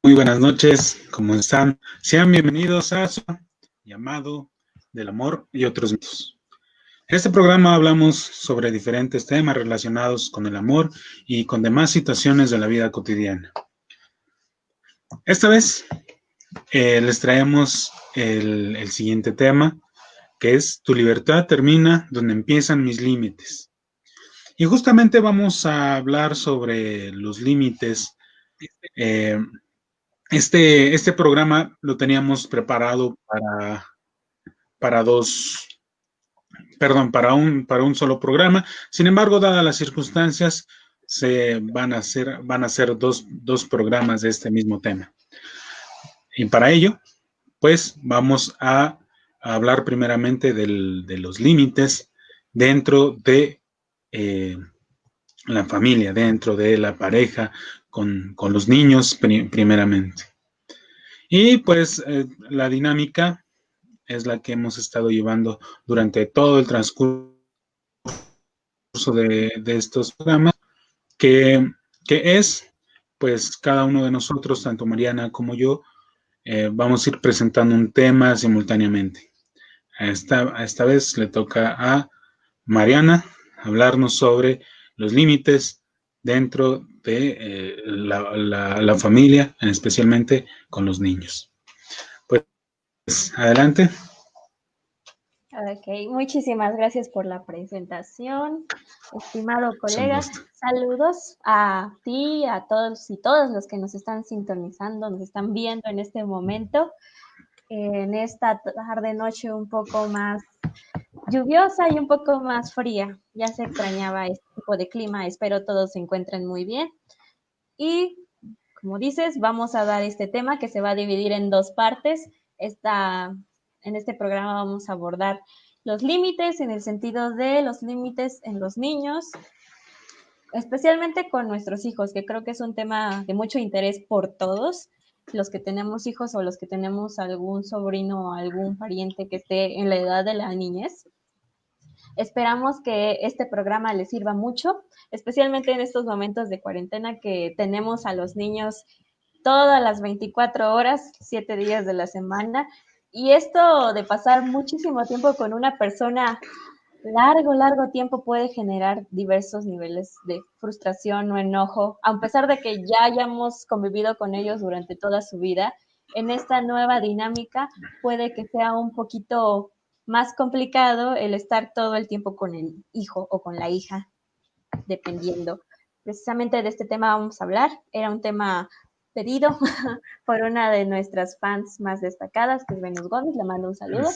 Muy buenas noches, ¿cómo están? Sean bienvenidos a su llamado del amor y otros mitos. En este programa hablamos sobre diferentes temas relacionados con el amor y con demás situaciones de la vida cotidiana. Esta vez les traemos el siguiente tema, que es: tu libertad termina donde empiezan mis límites. Y justamente vamos a hablar sobre los límites. Este programa lo teníamos preparado para para un solo programa. Sin embargo, dadas las circunstancias, van a ser dos programas de este mismo tema. Y para ello, pues vamos a hablar primeramente de los límites dentro de la familia, dentro de la pareja, con los niños primeramente. Y pues la dinámica es la que hemos estado llevando durante todo el transcurso de estos programas, que es, pues cada uno de nosotros, tanto Mariana como yo, vamos a ir presentando un tema simultáneamente. Esta vez le toca a Mariana hablarnos sobre los límites dentro de la familia, especialmente con los niños. Pues adelante. Ok, muchísimas gracias por la presentación, estimado colega. Saludos a ti, a todos y todas los que nos están sintonizando, nos están viendo en este momento, en esta tarde-noche un poco más lluviosa y un poco más fría. Ya se extrañaba este tipo de clima, espero todos se encuentren muy bien. Y como dices, vamos a dar este tema que se va a dividir en dos partes. En este programa vamos a abordar los límites en el sentido de los límites en los niños, especialmente con nuestros hijos, que creo que es un tema de mucho interés por todos, los que tenemos hijos o los que tenemos algún sobrino o algún pariente que esté en la edad de la niñez. Esperamos que este programa les sirva mucho, especialmente en estos momentos de cuarentena que tenemos a los niños todas las 24 horas, 7 días de la semana. Y esto de pasar muchísimo tiempo con una persona, largo tiempo, puede generar diversos niveles de frustración o enojo, a pesar de que ya hayamos convivido con ellos durante toda su vida. En esta nueva dinámica puede que sea un poquito más complicado el estar todo el tiempo con el hijo o con la hija, dependiendo. Precisamente de este tema vamos a hablar. Era un tema pedido por una de nuestras fans más destacadas, que es Venus Gómez. Le mando un saludo.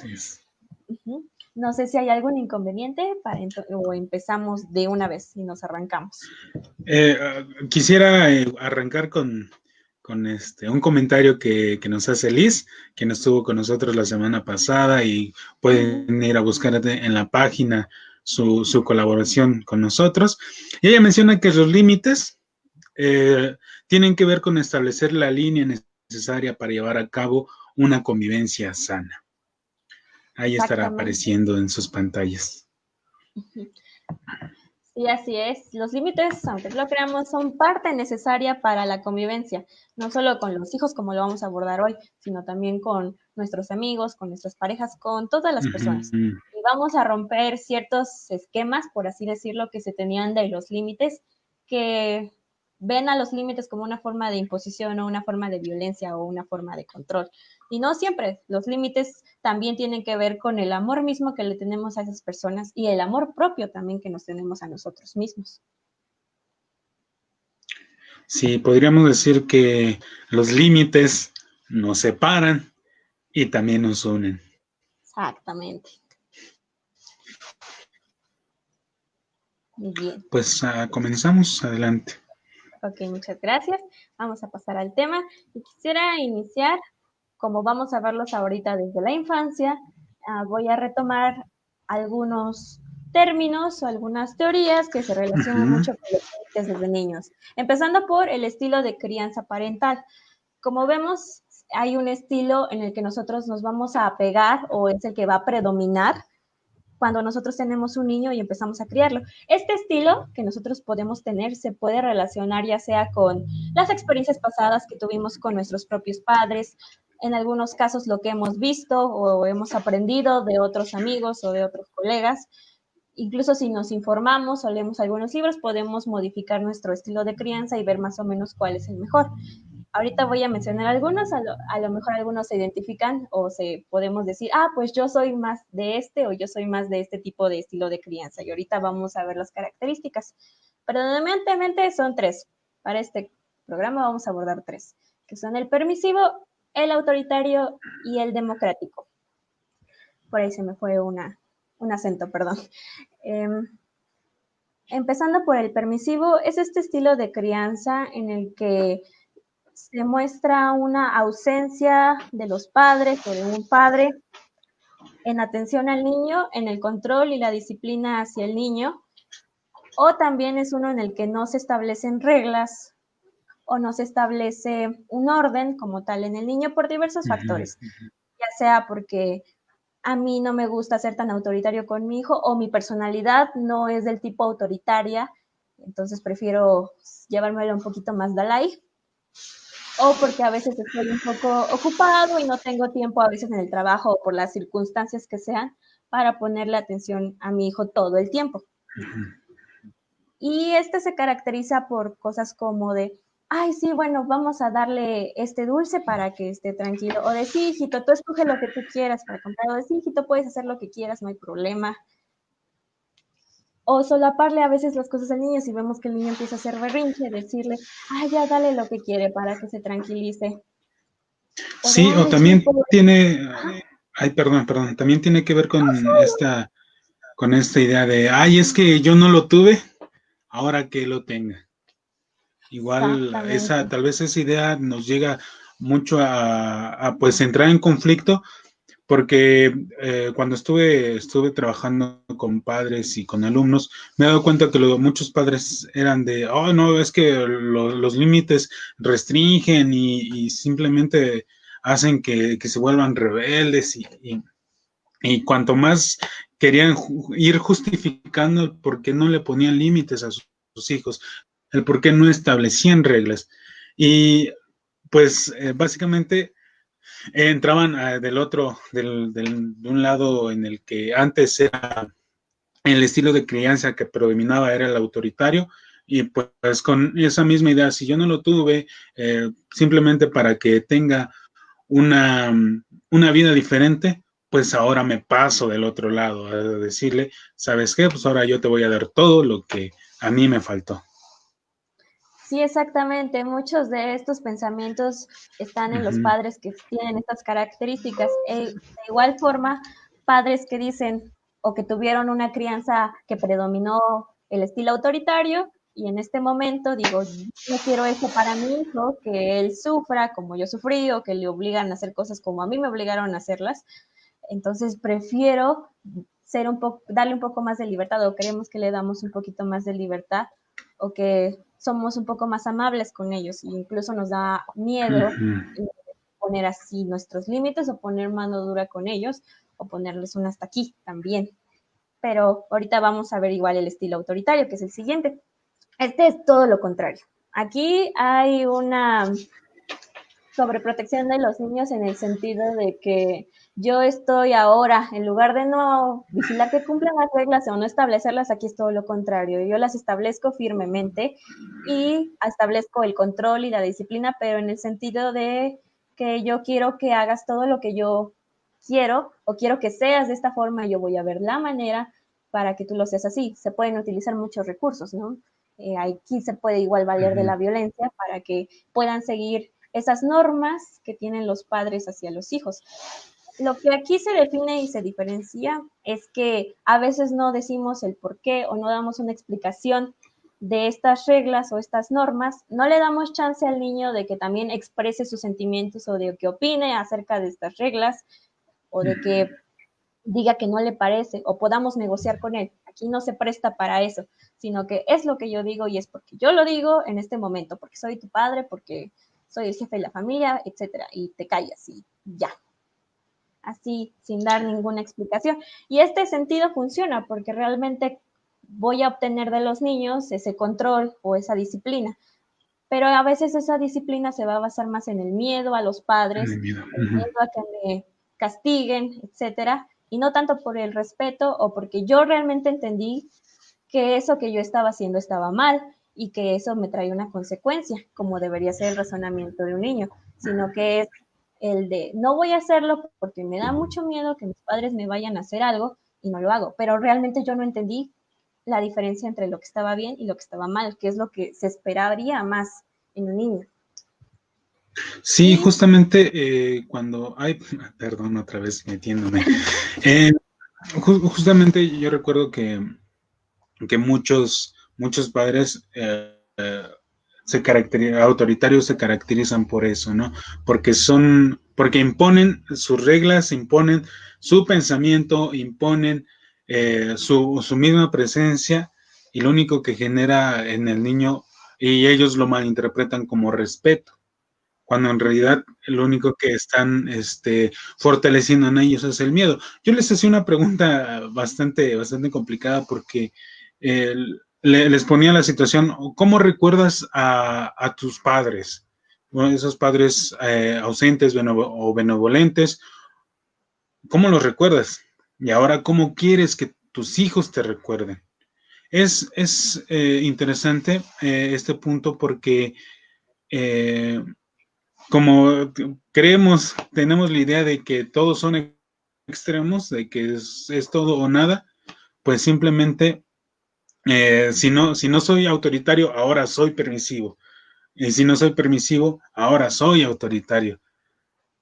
No sé si hay algún inconveniente o empezamos de una vez y nos arrancamos. Quisiera arrancar con un comentario que nos hace Liz, quien estuvo con nosotros la semana pasada, y pueden ir a buscar en la página su colaboración con nosotros. Y ella menciona que los límites tienen que ver con establecer la línea necesaria para llevar a cabo una convivencia sana. Ahí estará apareciendo en sus pantallas. Sí, así es. Los límites, aunque lo creamos, son parte necesaria para la convivencia, no solo con los hijos, como lo vamos a abordar hoy, sino también con nuestros amigos, con nuestras parejas, con todas las personas. Y vamos a romper ciertos esquemas, por así decirlo, que se tenían de los límites, que ven a los límites como una forma de imposición o una forma de violencia o una forma de control. Y no siempre, los límites también tienen que ver con el amor mismo que le tenemos a esas personas y el amor propio también que nos tenemos a nosotros mismos. Sí, podríamos decir que los límites nos separan y también nos unen. Exactamente. Muy bien. Pues comenzamos, adelante. Ok, muchas gracias. Vamos a pasar al tema. Y quisiera iniciar, como vamos a verlos ahorita desde la infancia, voy a retomar algunos términos o algunas teorías que se relacionan mucho con los límites desde niños. Empezando por el estilo de crianza parental. Como vemos, hay un estilo en el que nosotros nos vamos a apegar o es el que va a predominar cuando nosotros tenemos un niño y empezamos a criarlo. Este estilo que nosotros podemos tener se puede relacionar ya sea con las experiencias pasadas que tuvimos con nuestros propios padres, en algunos casos lo que hemos visto o hemos aprendido de otros amigos o de otros colegas. Incluso si nos informamos o leemos algunos libros, podemos modificar nuestro estilo de crianza y ver más o menos cuál es el mejor. Ahorita voy a mencionar algunos, a lo mejor algunos se identifican o podemos decir, pues yo soy más de este o yo soy más de este tipo de estilo de crianza. Y ahorita vamos a ver las características. Predominantemente son 3. Para este programa vamos a abordar 3, que son el permisivo, el autoritario y el democrático. Por ahí se me fue un acento, perdón. Empezando por el permisivo, es este estilo de crianza en el que se muestra una ausencia de los padres o de un padre en atención al niño, en el control y la disciplina hacia el niño, o también es uno en el que no se establecen reglas o no se establece un orden como tal en el niño por diversos factores, ya sea porque a mí no me gusta ser tan autoritario con mi hijo o mi personalidad no es del tipo autoritaria, entonces prefiero llevármelo un poquito más Dalai, o porque a veces estoy un poco ocupado y no tengo tiempo a veces en el trabajo o por las circunstancias que sean para ponerle atención a mi hijo todo el tiempo. Y este se caracteriza por cosas como de, ay, sí, bueno, vamos a darle este dulce para que esté tranquilo. O de, sí, hijito, tú escoge lo que tú quieras para comprar. O de, sí, hijito, puedes hacer lo que quieras, no hay problema. O solaparle a veces las cosas al niño si vemos que el niño empieza a hacer berrinche, decirle, ay, ya dale lo que quiere para que se tranquilice. O de, Sí, o ay, sí, también tiene, perdón, también tiene que ver con esta idea de, ay, es que yo no lo tuve, ahora que lo tenga. Igual tal vez esa idea nos llega mucho a pues entrar en conflicto, porque cuando estuve trabajando con padres y con alumnos, me he dado cuenta que muchos padres eran de, oh, no, es que los límites restringen y simplemente hacen que se vuelvan rebeldes y cuanto más querían ir justificando el por qué no le ponían límites a sus hijos, el por qué no establecían reglas. Y pues básicamente entraban de un lado en el que antes era el estilo de crianza que predominaba era el autoritario, y pues con esa misma idea, si yo no lo tuve, simplemente para que tenga una vida diferente, pues ahora me paso del otro lado a decirle, ¿sabes qué? Pues ahora yo te voy a dar todo lo que a mí me faltó. Sí, exactamente. Muchos de estos pensamientos están en los padres que tienen estas características. De igual forma, padres que dicen o que tuvieron una crianza que predominó el estilo autoritario y en este momento digo, no quiero eso para mi hijo, que él sufra como yo sufrí o que le obligan a hacer cosas como a mí me obligaron a hacerlas. Entonces prefiero darle un poco más de libertad o queremos que le damos un poquito más de libertad o que somos un poco más amables con ellos e incluso nos da miedo poner así nuestros límites o poner mano dura con ellos o ponerles un hasta aquí también. Pero ahorita vamos a ver igual el estilo autoritario, que es el siguiente. Este es todo lo contrario. Aquí hay una sobreprotección de los niños en el sentido de que yo estoy ahora, en lugar de no vigilar que cumplan las reglas o no establecerlas, aquí es todo lo contrario. Yo las establezco firmemente y establezco el control y la disciplina, pero en el sentido de que yo quiero que hagas todo lo que yo quiero o quiero que seas de esta forma, yo voy a ver la manera para que tú lo seas así. Se pueden utilizar muchos recursos, ¿no? Aquí se puede igual valer de la violencia para que puedan seguir esas normas que tienen los padres hacia los hijos. Lo que aquí se define y se diferencia es que a veces no decimos el por qué o no damos una explicación de estas reglas o estas normas, no le damos chance al niño de que también exprese sus sentimientos o de que opine acerca de estas reglas o de que diga que no le parece o podamos negociar con él. Aquí no se presta para eso, sino que es lo que yo digo y es porque yo lo digo en este momento, porque soy tu padre, porque soy el jefe de la familia, etcétera, y te callas y ya. así sin dar ninguna explicación. Y este sentido funciona porque realmente voy a obtener de los niños ese control o esa disciplina. Pero a veces esa disciplina se va a basar más en el miedo a los padres, el miedo a que me castiguen, etcétera, y no tanto por el respeto o porque yo realmente entendí que eso que yo estaba haciendo estaba mal y que eso me trae una consecuencia, como debería ser el razonamiento de un niño, sino que es el de no voy a hacerlo porque me da mucho miedo que mis padres me vayan a hacer algo y no lo hago, pero realmente yo no entendí la diferencia entre lo que estaba bien y lo que estaba mal, que es lo que se esperaría más en un niño. Sí, justamente cuando hay, perdón, otra vez metiéndome, justamente yo recuerdo que muchos padres autoritarios se caracterizan por eso, ¿no? Porque imponen sus reglas, imponen su pensamiento, imponen su misma presencia, y lo único que genera en el niño, y ellos lo malinterpretan como respeto, cuando en realidad lo único que están fortaleciendo en ellos es el miedo. Yo les hacía una pregunta bastante complicada porque les ponía la situación: ¿cómo recuerdas a tus padres? Bueno, esos padres ausentes o benevolentes, ¿cómo los recuerdas? Y ahora, ¿cómo quieres que tus hijos te recuerden? Es interesante este punto porque como tenemos la idea de que todos son extremos, de que es todo o nada, pues simplemente, si no soy autoritario, ahora soy permisivo. Y si no soy permisivo, ahora soy autoritario.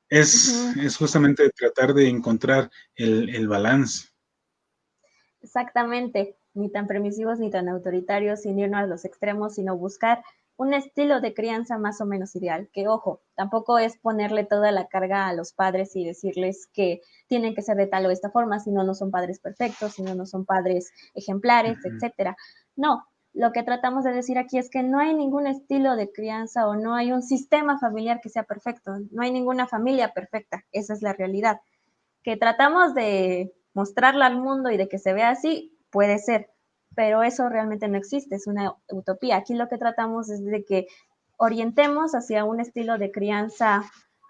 Es justamente tratar de encontrar el balance. Exactamente, ni tan permisivos ni tan autoritarios, sin irnos a los extremos, sino buscar un estilo de crianza más o menos ideal, que ojo, tampoco es ponerle toda la carga a los padres y decirles que tienen que ser de tal o esta forma, si no, no son padres perfectos, si no, no son padres ejemplares, etcétera. No, lo que tratamos de decir aquí es que no hay ningún estilo de crianza o no hay un sistema familiar que sea perfecto, no hay ninguna familia perfecta, esa es la realidad. Que tratamos de mostrarla al mundo y de que se vea así, puede ser, pero eso realmente no existe, es una utopía. Aquí lo que tratamos es de que orientemos hacia un estilo de crianza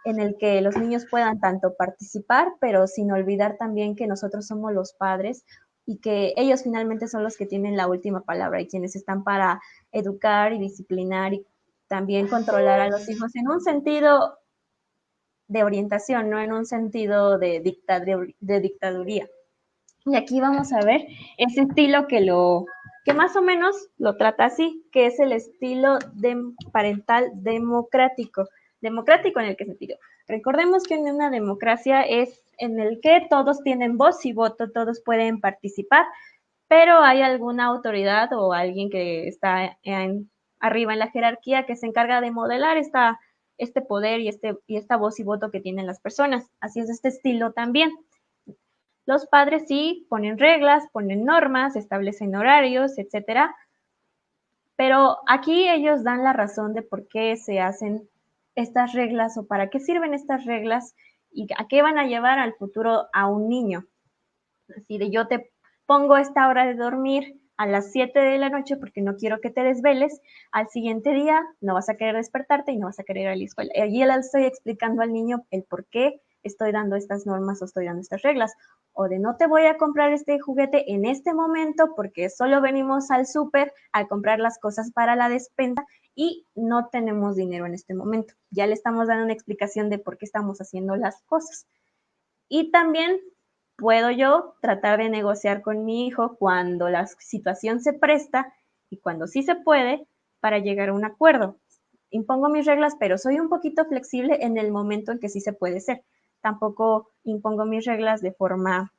en el que los niños puedan tanto participar, pero sin olvidar también que nosotros somos los padres y que ellos finalmente son los que tienen la última palabra y quienes están para educar y disciplinar y también controlar a los hijos en un sentido de orientación, no en un sentido de dictaduría. Y aquí vamos a ver ese estilo que más o menos lo trata así, que es el estilo parental democrático. ¿Democrático en el qué sentido? Recordemos que en una democracia es en el que todos tienen voz y voto, todos pueden participar, pero hay alguna autoridad o alguien que está arriba en la jerarquía que se encarga de modelar este poder y esta voz y voto que tienen las personas. Así es este estilo también. Los padres sí ponen reglas, ponen normas, establecen horarios, etcétera, pero aquí ellos dan la razón de por qué se hacen estas reglas o para qué sirven estas reglas y a qué van a llevar al futuro a un niño. Así de yo te pongo esta hora de dormir a las 7 de la noche porque no quiero que te desveles, al siguiente día no vas a querer despertarte y no vas a querer ir a la escuela. Y allí le estoy explicando al niño el por qué estoy dando estas normas o estoy dando estas reglas. O de no te voy a comprar este juguete en este momento porque solo venimos al súper a comprar las cosas para la despensa y no tenemos dinero en este momento. Ya le estamos dando una explicación de por qué estamos haciendo las cosas. Y también puedo yo tratar de negociar con mi hijo cuando la situación se presta y cuando sí se puede para llegar a un acuerdo. Impongo mis reglas, pero soy un poquito flexible en el momento en que sí se puede ser. Tampoco impongo mis reglas de forma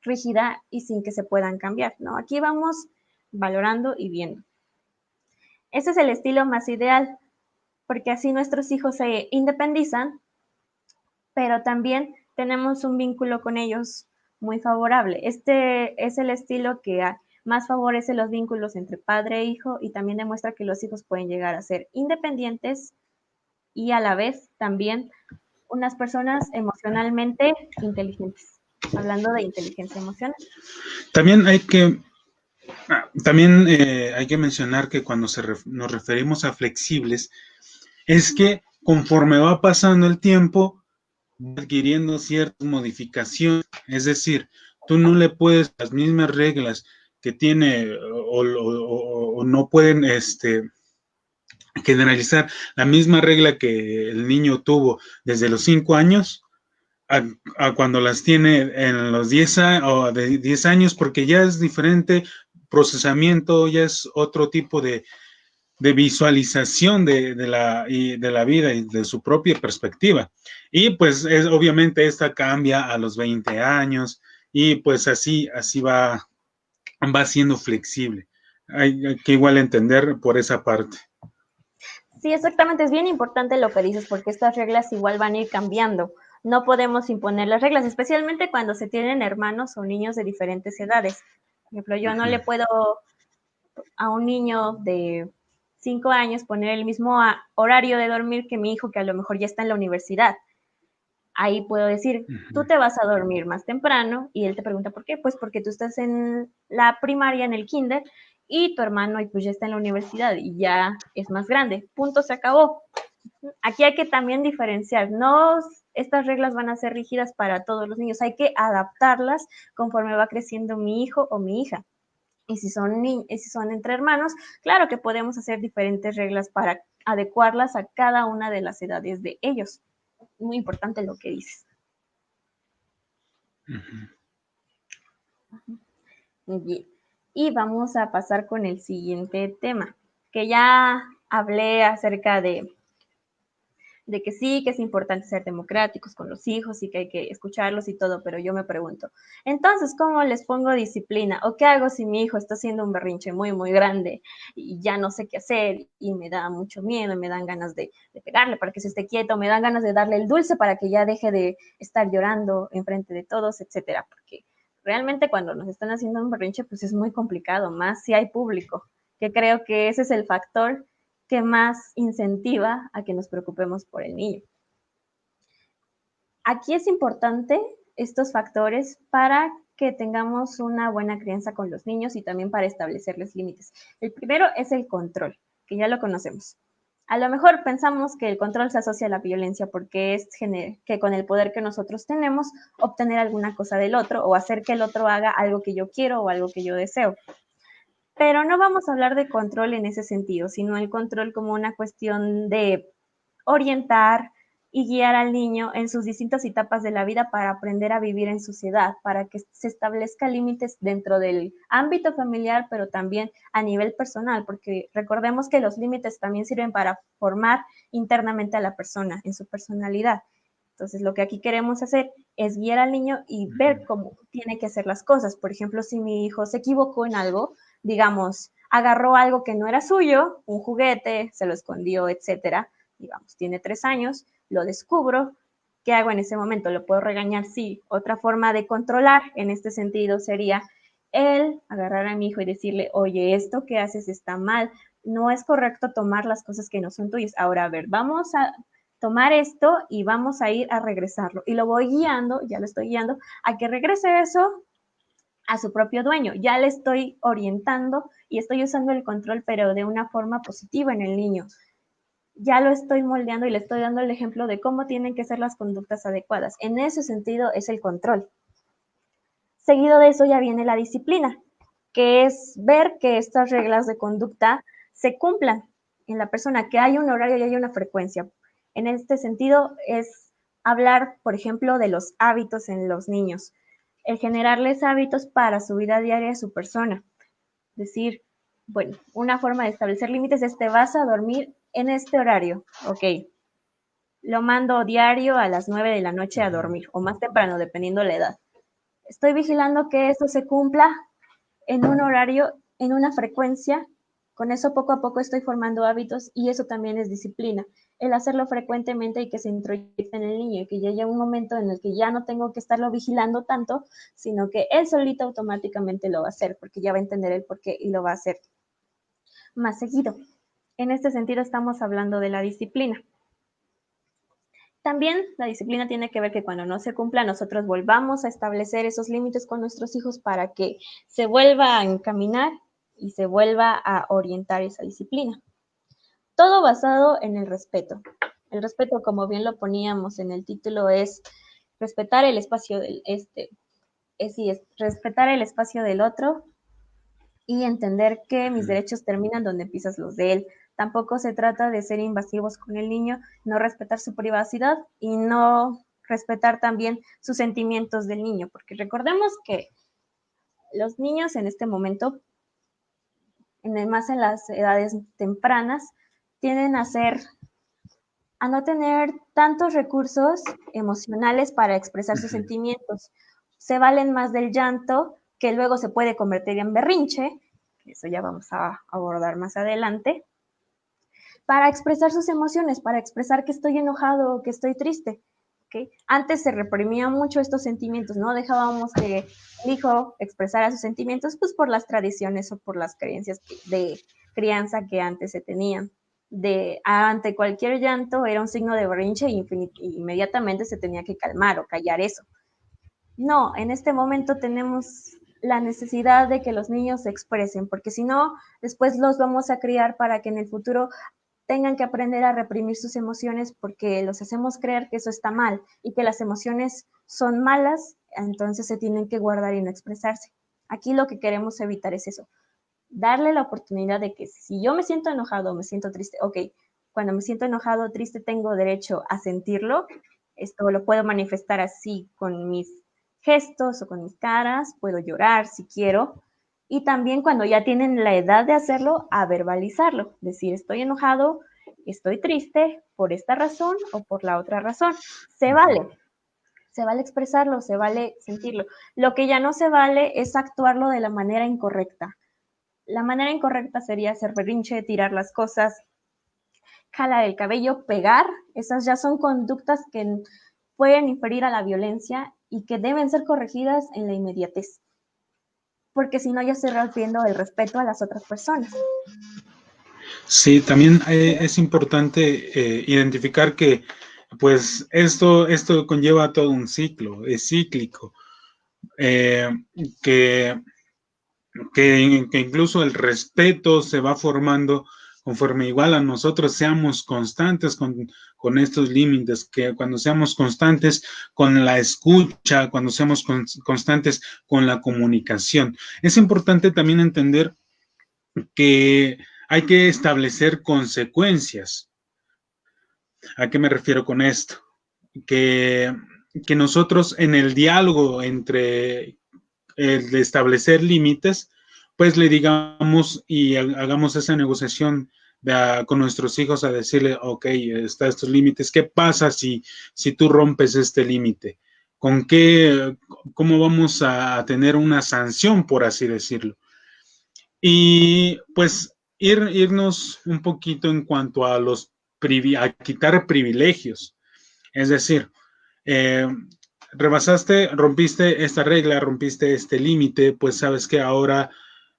rígida y sin que se puedan cambiar, ¿no? Aquí vamos valorando y viendo. Ese es el estilo más ideal, porque así nuestros hijos se independizan, pero también tenemos un vínculo con ellos muy favorable. Este es el estilo que más favorece los vínculos entre padre e hijo y también demuestra que los hijos pueden llegar a ser independientes y a la vez también unas personas emocionalmente inteligentes, hablando de inteligencia emocional. También hay que mencionar que cuando nos referimos a flexibles, es que conforme va pasando el tiempo, va adquiriendo ciertas modificaciones. Es decir, tú no le puedes las mismas reglas que tiene o no pueden generalizar la misma regla que el niño tuvo desde los 5 años a cuando las tiene en los 10 o de 10 años, porque ya es diferente procesamiento, ya es otro tipo de visualización de la vida y de su propia perspectiva. Y pues obviamente esta cambia a los 20 años y pues así va siendo flexible. Hay que igual entender por esa parte. Sí, exactamente, es bien importante lo que dices porque estas reglas igual van a ir cambiando. No podemos imponer las reglas, especialmente cuando se tienen hermanos o niños de diferentes edades. Por ejemplo, yo no le puedo a un niño de 5 años poner el mismo horario de dormir que mi hijo que a lo mejor ya está en la universidad. Ahí puedo decir, tú te vas a dormir más temprano y él te pregunta por qué, pues porque tú estás en la primaria, en el kinder, y tu hermano pues ya está en la universidad y ya es más grande. Punto, se acabó. Aquí hay que también diferenciar, no estas reglas van a ser rígidas para todos los niños, hay que adaptarlas conforme va creciendo mi hijo o mi hija. Y si son entre hermanos, claro que podemos hacer diferentes reglas para adecuarlas a cada una de las edades de ellos. Muy importante lo que dices. Muy bien. Y vamos a pasar con el siguiente tema, que ya hablé acerca de que sí, que es importante ser democráticos con los hijos y que hay que escucharlos y todo, pero yo me pregunto, entonces, ¿cómo les pongo disciplina? ¿O qué hago si mi hijo está haciendo un berrinche muy, muy grande y ya no sé qué hacer y me da mucho miedo y me dan ganas de pegarle para que se esté quieto, me dan ganas de darle el dulce para que ya deje de estar llorando enfrente de todos, etcétera? Porque realmente cuando nos están haciendo un berrinche, pues es muy complicado, más si hay público, que creo que ese es el factor que más incentiva a que nos preocupemos por el niño. Aquí es importante estos factores para que tengamos una buena crianza con los niños y también para establecerles límites. El primero es el control, que ya lo conocemos. A lo mejor pensamos que el control se asocia a la violencia porque es que con el poder que nosotros tenemos, obtener alguna cosa del otro o hacer que el otro haga algo que yo quiero o algo que yo deseo. Pero no vamos a hablar de control en ese sentido, sino el control como una cuestión de orientar y guiar al niño en sus distintas etapas de la vida para aprender a vivir en sociedad, para que se establezca límites dentro del ámbito familiar, pero también a nivel personal, porque recordemos que los límites también sirven para formar internamente a la persona, en su personalidad. Entonces, lo que aquí queremos hacer es guiar al niño y ver cómo tiene que hacer las cosas. Por ejemplo, si mi hijo se equivocó en algo, digamos, agarró algo que no era suyo, un juguete, se lo escondió, etcétera, digamos, tiene 3 años, lo descubro, ¿qué hago en ese momento? ¿Lo puedo regañar? Sí. Otra forma de controlar en este sentido sería el agarrar a mi hijo y decirle, oye, esto que haces está mal, no es correcto tomar las cosas que no son tuyas. Ahora, a ver, vamos a tomar esto y vamos a ir a regresarlo. Y lo voy guiando, ya lo estoy guiando, a que regrese eso a su propio dueño. Ya le estoy orientando y estoy usando el control, pero de una forma positiva en el niño. Ya lo estoy moldeando y le estoy dando el ejemplo de cómo tienen que ser las conductas adecuadas. En ese sentido es el control. Seguido de eso ya viene la disciplina, que es ver que estas reglas de conducta se cumplan en la persona, que hay un horario y hay una frecuencia. En este sentido es hablar, por ejemplo, de los hábitos en los niños, el generarles hábitos para su vida diaria de su persona. Decir, bueno, una forma de establecer límites es te vas a dormir en este horario, ok. Lo mando diario a las 9 de la noche a dormir, o más temprano, dependiendo la edad. Estoy vigilando que eso se cumpla en un horario, en una frecuencia. Con eso poco a poco estoy formando hábitos y eso también es disciplina. El hacerlo frecuentemente y que se introyecte en el niño y que llegue un momento en el que ya no tengo que estarlo vigilando tanto, sino que él solito automáticamente lo va a hacer porque ya va a entender el porqué y lo va a hacer más seguido. En este sentido estamos hablando de la disciplina. También la disciplina tiene que ver que cuando no se cumpla, nosotros volvamos a establecer esos límites con nuestros hijos para que se vuelva a encaminar y se vuelva a orientar esa disciplina. Todo basado en el respeto. El respeto, como bien lo poníamos en el título, es respetar el espacio respetar el espacio del otro y entender que mis derechos terminan donde empiezas los de él. Tampoco se trata de ser invasivos con el niño, no respetar su privacidad y no respetar también sus sentimientos del niño, porque recordemos que los niños en este momento, más en las edades tempranas, tienden a no tener tantos recursos emocionales para expresar sus sentimientos. Se valen más del llanto, que luego se puede convertir en berrinche, eso ya vamos a abordar más adelante, para expresar sus emociones, para expresar que estoy enojado o que estoy triste. ¿Okay? Antes se reprimía mucho estos sentimientos, no dejábamos que el hijo expresara sus sentimientos, pues por las tradiciones o por las creencias de crianza que antes se tenían. Ante cualquier llanto era un signo de berrinche y inmediatamente se tenía que calmar o callar eso. No, en este momento tenemos la necesidad de que los niños se expresen, porque si no, después los vamos a criar para que en el futuro tengan que aprender a reprimir sus emociones porque los hacemos creer que eso está mal y que las emociones son malas, entonces se tienen que guardar y no expresarse. Aquí lo que queremos evitar es eso, darle la oportunidad de que si yo me siento enojado o me siento triste, ok, cuando me siento enojado o triste tengo derecho a sentirlo, esto lo puedo manifestar así con mis gestos o con mis caras, puedo llorar si quiero, y también cuando ya tienen la edad de hacerlo, a verbalizarlo, decir estoy enojado, estoy triste por esta razón o por la otra razón. Se vale expresarlo, se vale sentirlo. Lo que ya no se vale es actuarlo de la manera incorrecta. La manera incorrecta sería hacer berrinche, tirar las cosas, jalar el cabello, pegar. Esas ya son conductas que pueden inferir a la violencia y que deben ser corregidas en la inmediatez, porque si no ya se rompiendo el respeto a las otras personas. Sí, también es importante identificar que pues esto conlleva todo un ciclo, es cíclico, eh, que, que incluso el respeto se va formando conforme igual a nosotros seamos constantes con estos límites, que cuando seamos constantes con la escucha, cuando seamos constantes con la comunicación. Es importante también entender que hay que establecer consecuencias. ¿A qué me refiero con esto? Que, que nosotros en el diálogo entre el de establecer límites, pues le digamos y hagamos esa negociación con nuestros hijos a decirle, ok, está estos límites, ¿qué pasa si tú rompes este límite? ¿Con qué, cómo vamos a tener una sanción, por así decirlo? Y pues irnos un poquito en cuanto a a quitar privilegios. Es decir, eh, rebasaste, rompiste esta regla, rompiste este límite, pues sabes que ahora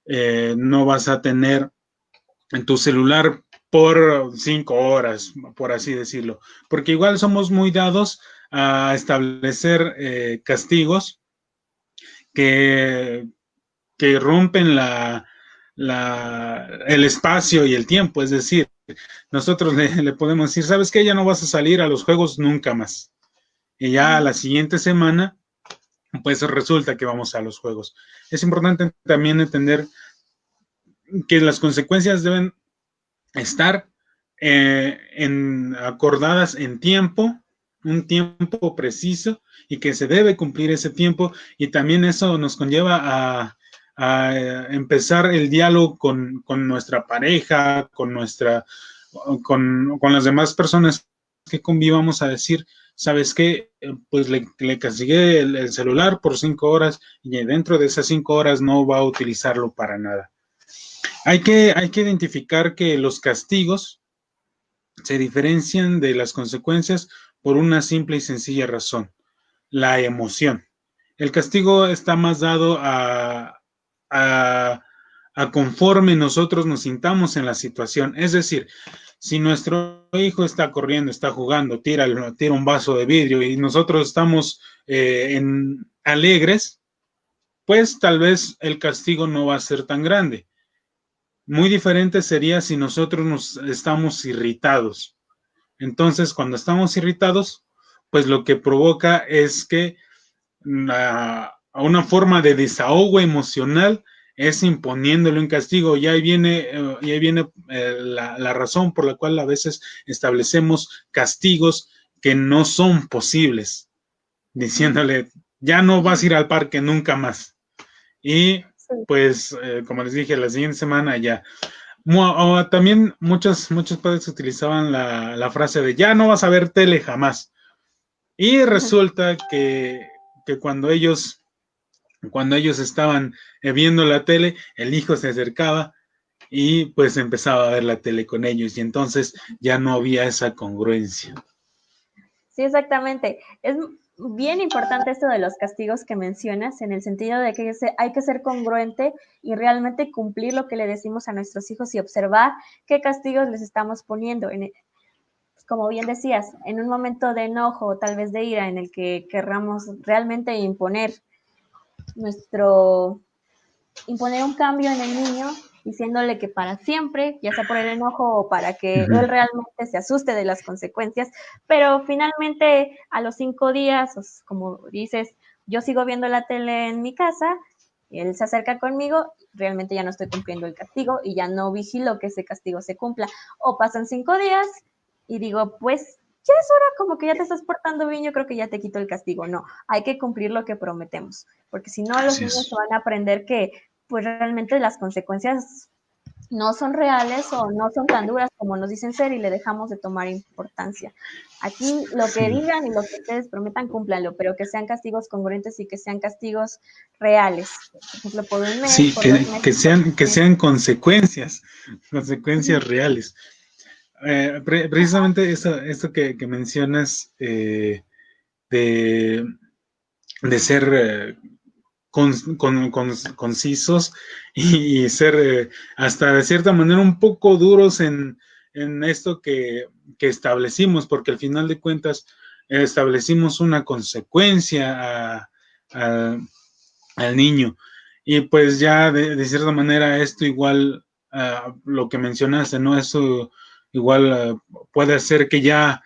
no vas a tener en tu celular por 5 horas, por así decirlo, porque igual somos muy dados a establecer castigos que, que rompen el espacio y el tiempo, es decir, nosotros le podemos decir, ¿sabes qué? Ya no vas a salir a los juegos nunca más. Y ya la siguiente semana, pues resulta que vamos a los juegos. Es importante también entender que las consecuencias deben estar acordadas en tiempo, un tiempo preciso, y que se debe cumplir ese tiempo, y también eso nos conlleva a empezar el diálogo con nuestra pareja, con las demás personas que convivamos, a decir, ¿sabes qué? Pues le castigué el celular por 5 horas y dentro de esas 5 horas no va a utilizarlo para nada. Hay que identificar que los castigos se diferencian de las consecuencias por una simple y sencilla razón, la emoción. El castigo está más dado a a conforme nosotros nos sintamos en la situación. Es decir, si nuestro hijo está corriendo, está jugando, tira un vaso de vidrio y nosotros estamos alegres, pues tal vez el castigo no va a ser tan grande. Muy diferente sería si nosotros nos estamos irritados. Entonces, cuando estamos irritados, pues lo que provoca es que una forma de desahogo emocional es imponiéndole un castigo. Y ahí viene la razón por la cual a veces establecemos castigos que no son posibles, diciéndole, ya no vas a ir al parque nunca más. Y pues, como les dije, la siguiente semana ya. También muchos padres utilizaban la frase de ya no vas a ver tele jamás. Y resulta que cuando ellos estaban viendo la tele, el hijo se acercaba y pues empezaba a ver la tele con ellos y entonces ya no había esa congruencia. Sí, exactamente. Es bien importante esto de los castigos que mencionas, en el sentido de que hay que ser congruente y realmente cumplir lo que le decimos a nuestros hijos y observar qué castigos les estamos poniendo. Como bien decías, en un momento de enojo o tal vez de ira en el que querramos realmente imponer un cambio en el niño, diciéndole que para siempre, ya sea por el enojo o para que él realmente se asuste de las consecuencias, pero finalmente a los 5 días, como dices, yo sigo viendo la tele en mi casa, él se acerca conmigo, realmente ya no estoy cumpliendo el castigo y ya no vigilo que ese castigo se cumpla. O pasan 5 días y digo, pues ya es hora, como que ya te estás portando bien, yo creo que ya te quito el castigo. No, hay que cumplir lo que prometemos, porque si no los niños se van a aprender que pues realmente las consecuencias no son reales o no son tan duras como nos dicen ser y le dejamos de tomar importancia. Aquí lo que digan y lo que ustedes prometan, cúmplanlo, pero que sean castigos congruentes y que sean castigos reales. Por ejemplo, por un mes, Sí, por 2 meses. que sean consecuencias reales. Precisamente esto que mencionas de ser concisos y ser hasta de cierta manera un poco duros en esto que establecimos, porque al final de cuentas establecimos una consecuencia al niño. Y pues ya de cierta manera esto igual, lo que mencionaste, ¿no? Eso igual puede hacer que ya,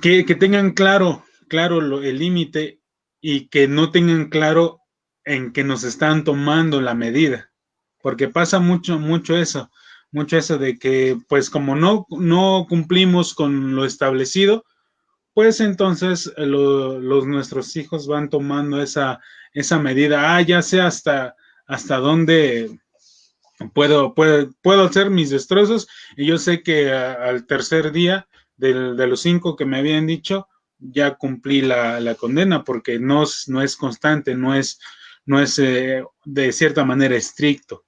que tengan claro el límite y que no tengan claro en que nos están tomando la medida, porque pasa mucho eso de que pues como no cumplimos con lo establecido, pues entonces nuestros hijos van tomando esa medida, ya sé hasta dónde puedo hacer mis destrozos, y yo sé que al tercer día de los 5 que me habían dicho, ya cumplí la condena, porque no es constante, no es de cierta manera estricto.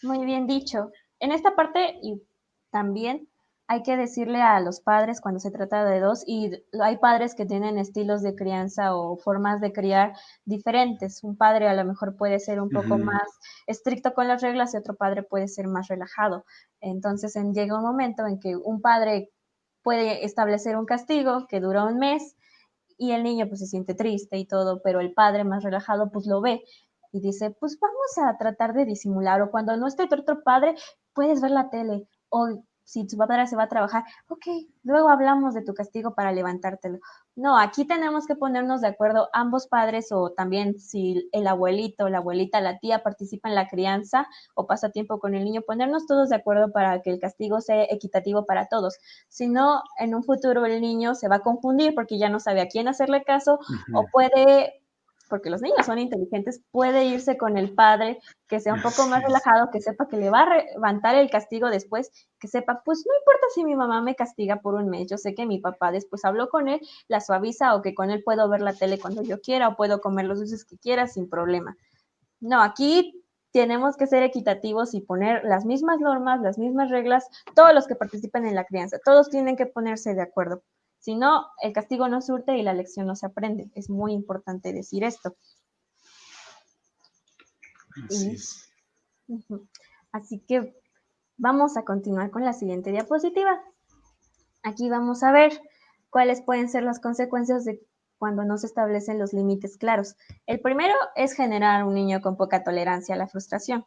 Muy bien dicho. En esta parte y también hay que decirle a los padres cuando se trata de dos, y hay padres que tienen estilos de crianza o formas de criar diferentes. Un padre a lo mejor puede ser un poco más estricto con las reglas y otro padre puede ser más relajado. Entonces llega un momento en que un padre puede establecer un castigo que dura un mes y el niño pues se siente triste y todo, pero el padre más relajado pues lo ve y dice, pues vamos a tratar de disimular, o cuando no esté tu otro padre, puedes ver la tele, o si tu padre se va a trabajar, ok, luego hablamos de tu castigo para levantártelo. No, aquí tenemos que ponernos de acuerdo ambos padres, o también si el abuelito, la abuelita, la tía participa en la crianza o pasa tiempo con el niño, ponernos todos de acuerdo para que el castigo sea equitativo para todos. Si no, en un futuro el niño se va a confundir porque ya no sabe a quién hacerle caso, o puede, porque los niños son inteligentes, puede irse con el padre que sea un poco más relajado, que sepa que le va a levantar el castigo después, que sepa, pues no importa si mi mamá me castiga por un mes, yo sé que mi papá después habló con él, la suaviza, o que con él puedo ver la tele cuando yo quiera o puedo comer los dulces que quiera sin problema. No, aquí tenemos que ser equitativos y poner las mismas normas, las mismas reglas, todos los que participen en la crianza, todos tienen que ponerse de acuerdo. Si no, el castigo no surte y la lección no se aprende. Es muy importante decir esto. Así es. Así que vamos a continuar con la siguiente diapositiva. Aquí vamos a ver cuáles pueden ser las consecuencias de cuando no se establecen los límites claros. El primero es generar un niño con poca tolerancia a la frustración,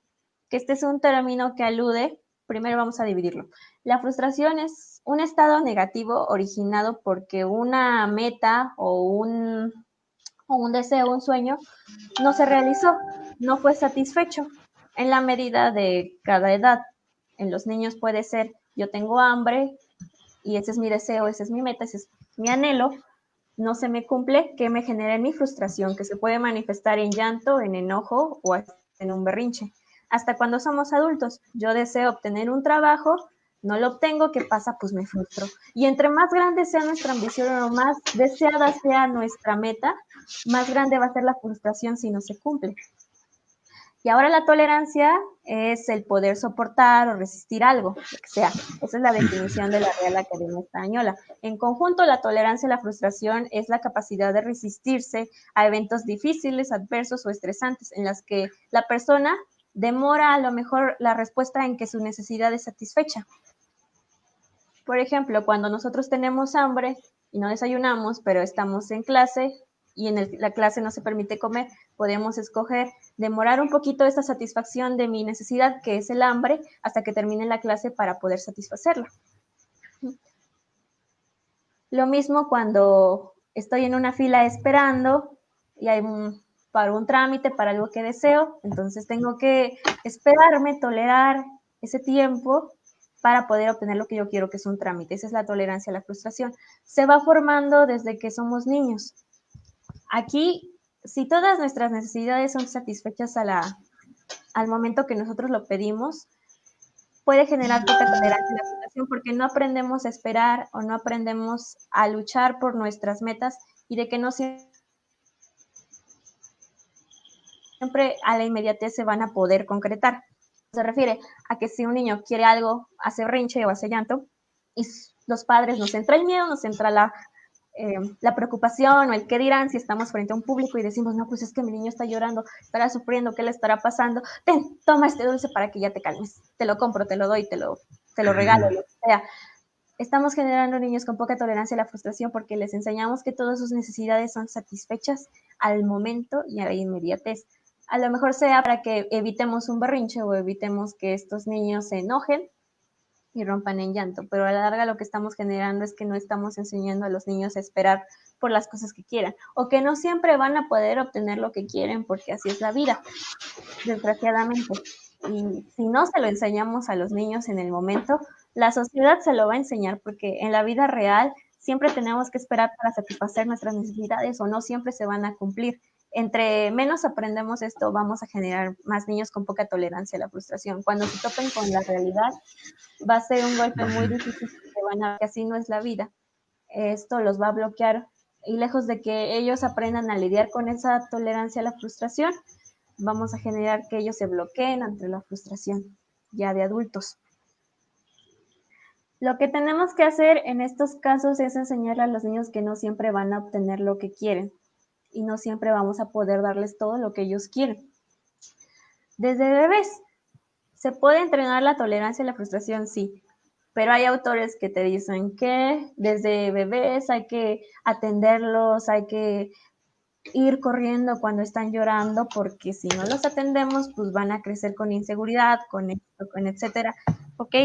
que este es un término que alude, primero vamos a dividirlo. La frustración es un estado negativo originado porque una meta o un deseo, un sueño, no se realizó, no fue satisfecho en la medida de cada edad. En los niños puede ser, yo tengo hambre y ese es mi deseo, ese es mi meta, ese es mi anhelo, no se me cumple, que me genera mi frustración, que se puede manifestar en llanto, en enojo o en un berrinche. Hasta cuando somos adultos, yo deseo obtener un trabajo, no lo obtengo, ¿qué pasa? Pues me frustro. Y entre más grande sea nuestra ambición o más deseada sea nuestra meta, más grande va a ser la frustración si no se cumple. Y ahora la tolerancia es el poder soportar o resistir algo, lo que sea. Esa es la definición de la Real Academia Española. En conjunto, la tolerancia a la frustración es la capacidad de resistirse a eventos difíciles, adversos o estresantes, en las que la persona demora a lo mejor la respuesta en que su necesidad es satisfecha. Por ejemplo, cuando nosotros tenemos hambre y no desayunamos, pero estamos en clase y en la clase no se permite comer, podemos escoger demorar un poquito esa satisfacción de mi necesidad, que es el hambre, hasta que termine la clase para poder satisfacerla. Lo mismo cuando estoy en una fila esperando y hay para un trámite, para algo que deseo, entonces tengo que esperarme, tolerar ese tiempo para poder obtener lo que yo quiero, que es un trámite. Esa es la tolerancia a la frustración. Se va formando desde que somos niños. Aquí, si todas nuestras necesidades son satisfechas al momento que nosotros lo pedimos, puede generar poca tolerancia a la frustración porque no aprendemos a esperar o no aprendemos a luchar por nuestras metas y de que no siempre a la inmediatez se van a poder concretar. Se refiere a que si un niño quiere algo, hace rinche o hace llanto, y los padres nos entra el miedo, nos entra la preocupación o el qué dirán si estamos frente a un público y decimos, no, pues es que mi niño está llorando, estará sufriendo, ¿qué le estará pasando? Ten, toma este dulce para que ya te calmes, te lo compro, te lo doy, te lo regalo, lo que sea. Estamos generando niños con poca tolerancia a la frustración porque les enseñamos que todas sus necesidades son satisfechas al momento y a la inmediatez. A lo mejor sea para que evitemos un berrinche o evitemos que estos niños se enojen y rompan en llanto, pero a la larga lo que estamos generando es que no estamos enseñando a los niños a esperar por las cosas que quieran, o que no siempre van a poder obtener lo que quieren porque así es la vida, desgraciadamente. Y si no se lo enseñamos a los niños en el momento, la sociedad se lo va a enseñar porque en la vida real siempre tenemos que esperar para satisfacer nuestras necesidades o no siempre se van a cumplir. Entre menos aprendemos esto, vamos a generar más niños con poca tolerancia a la frustración. Cuando se topen con la realidad, va a ser un golpe muy difícil porque van a ver que así no es la vida. Esto los va a bloquear y lejos de que ellos aprendan a lidiar con esa tolerancia a la frustración, vamos a generar que ellos se bloqueen ante la frustración ya de adultos. Lo que tenemos que hacer en estos casos es enseñarle a los niños que no siempre van a obtener lo que quieren y no siempre vamos a poder darles todo lo que ellos quieren. Desde bebés, ¿se puede entrenar la tolerancia a la frustración? Sí, pero hay autores que te dicen que desde bebés hay que atenderlos, hay que ir corriendo cuando están llorando, porque si no los atendemos, pues van a crecer con inseguridad, con esto, con etcétera. Ok,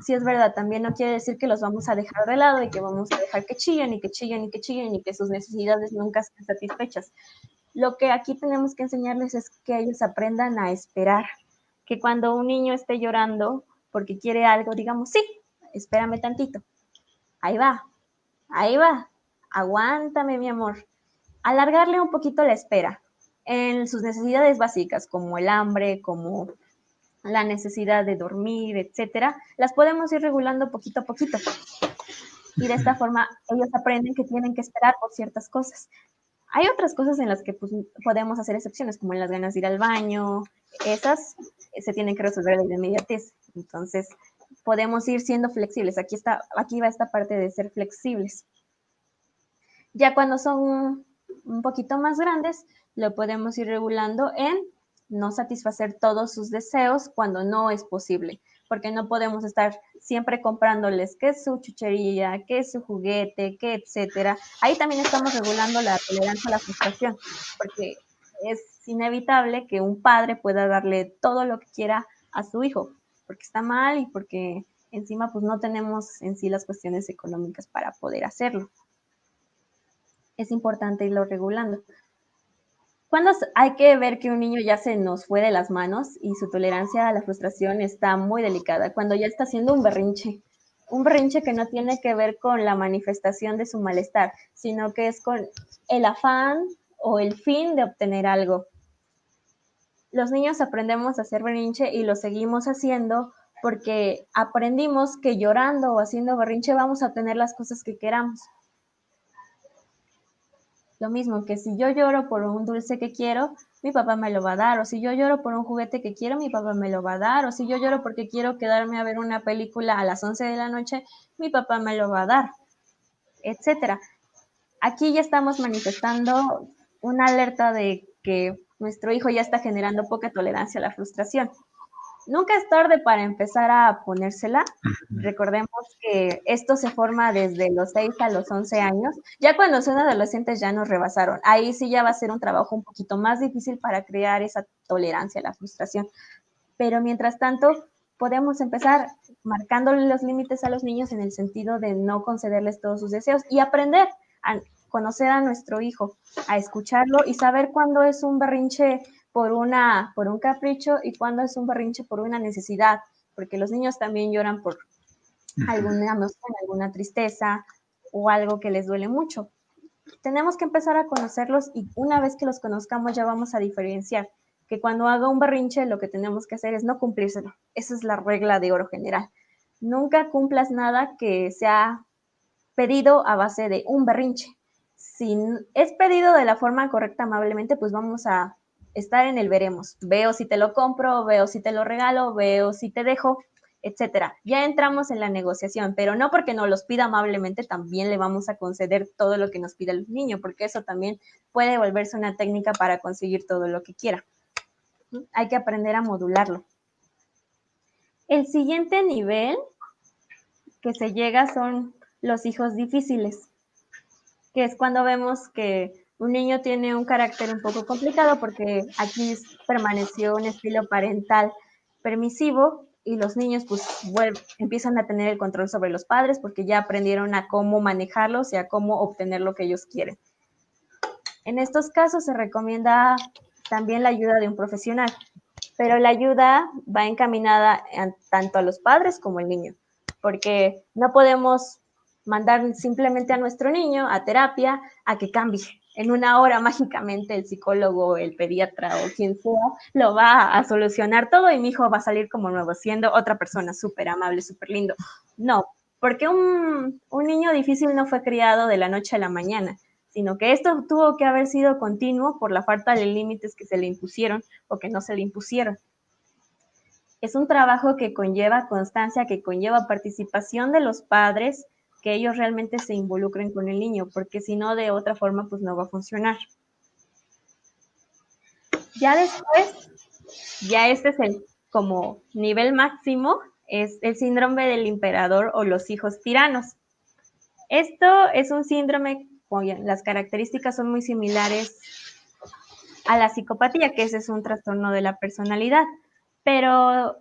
sí es verdad, también no quiere decir que los vamos a dejar de lado y que vamos a dejar que chillen y que chillen y que chillen y que sus necesidades nunca estén satisfechas. Lo que aquí tenemos que enseñarles es que ellos aprendan a esperar, que cuando un niño esté llorando porque quiere algo, digamos, sí, espérame tantito, ahí va, aguántame mi amor, alargarle un poquito la espera en sus necesidades básicas, como el hambre, como la necesidad de dormir, etcétera, las podemos ir regulando poquito a poquito. Y de esta forma ellos aprenden que tienen que esperar por ciertas cosas. Hay otras cosas en las que pues, podemos hacer excepciones, como en las ganas de ir al baño, esas se tienen que resolver de inmediatez. Entonces, podemos ir siendo flexibles. Aquí va esta parte de ser flexibles. Ya cuando son un poquito más grandes, lo podemos ir regulando en no satisfacer todos sus deseos cuando no es posible, porque no podemos estar siempre comprándoles qué es su chuchería, qué es su juguete, qué etcétera. Ahí también estamos regulando la tolerancia a la frustración, porque es inevitable que un padre pueda darle todo lo que quiera a su hijo, porque está mal y porque encima pues no tenemos en sí las cuestiones económicas para poder hacerlo. Es importante irlo regulando. Cuando hay que ver que un niño ya se nos fue de las manos y su tolerancia a la frustración está muy delicada, cuando ya está haciendo un berrinche que no tiene que ver con la manifestación de su malestar, sino que es con el afán o el fin de obtener algo. Los niños aprendemos a hacer berrinche y lo seguimos haciendo porque aprendimos que llorando o haciendo berrinche vamos a obtener las cosas que queramos. Lo mismo que si yo lloro por un dulce que quiero, mi papá me lo va a dar, o si yo lloro por un juguete que quiero, mi papá me lo va a dar, o si yo lloro porque quiero quedarme a ver una película a las 11 de la noche, mi papá me lo va a dar, etcétera. Aquí ya estamos manifestando una alerta de que nuestro hijo ya está generando poca tolerancia a la frustración. Nunca es tarde para empezar a ponérsela. Recordemos que esto se forma desde los 6 a los 11 años. Ya cuando son adolescentes ya nos rebasaron. Ahí sí ya va a ser un trabajo un poquito más difícil para crear esa tolerancia a la frustración. Pero mientras tanto, podemos empezar marcándole los límites a los niños en el sentido de no concederles todos sus deseos y aprender a conocer a nuestro hijo, a escucharlo y saber cuándo es un berrinche por un capricho y cuándo es un berrinche por una necesidad, porque los niños también lloran por alguna emoción, alguna tristeza o algo que les duele mucho. Tenemos que empezar a conocerlos y una vez que los conozcamos ya vamos a diferenciar que cuando haga un berrinche lo que tenemos que hacer es no cumplírselo. Esa es la regla de oro general. Nunca cumplas nada que sea pedido a base de un berrinche. Si es pedido de la forma correcta amablemente, pues vamos a estar en el veremos. Veo si te lo compro, veo si te lo regalo, veo si te dejo, etcétera. Ya entramos en la negociación, pero no porque nos los pida amablemente, también le vamos a conceder todo lo que nos pida el niño, porque eso también puede volverse una técnica para conseguir todo lo que quiera. Hay que aprender a modularlo. El siguiente nivel que se llega son los hijos difíciles, que es cuando vemos que un niño tiene un carácter un poco complicado porque aquí permaneció un estilo parental permisivo y los niños pues empiezan a tener el control sobre los padres porque ya aprendieron a cómo manejarlos y a cómo obtener lo que ellos quieren. En estos casos se recomienda también la ayuda de un profesional, pero la ayuda va encaminada tanto a los padres como al niño, porque no podemos mandar simplemente a nuestro niño a terapia a que cambie. En una hora mágicamente el psicólogo, el pediatra o quien sea lo va a solucionar todo y mi hijo va a salir como nuevo, siendo otra persona súper amable, súper lindo. No, porque un niño difícil no fue criado de la noche a la mañana, sino que esto tuvo que haber sido continuo por la falta de límites que se le impusieron o que no se le impusieron. Es un trabajo que conlleva constancia, que conlleva participación de los padres, que ellos realmente se involucren con el niño, porque si no, de otra forma, pues no va a funcionar. Ya después, ya este es el como nivel máximo, es el síndrome del emperador o los hijos tiranos. Esto es un síndrome cuya las características son muy similares a la psicopatía, que ese es un trastorno de la personalidad, pero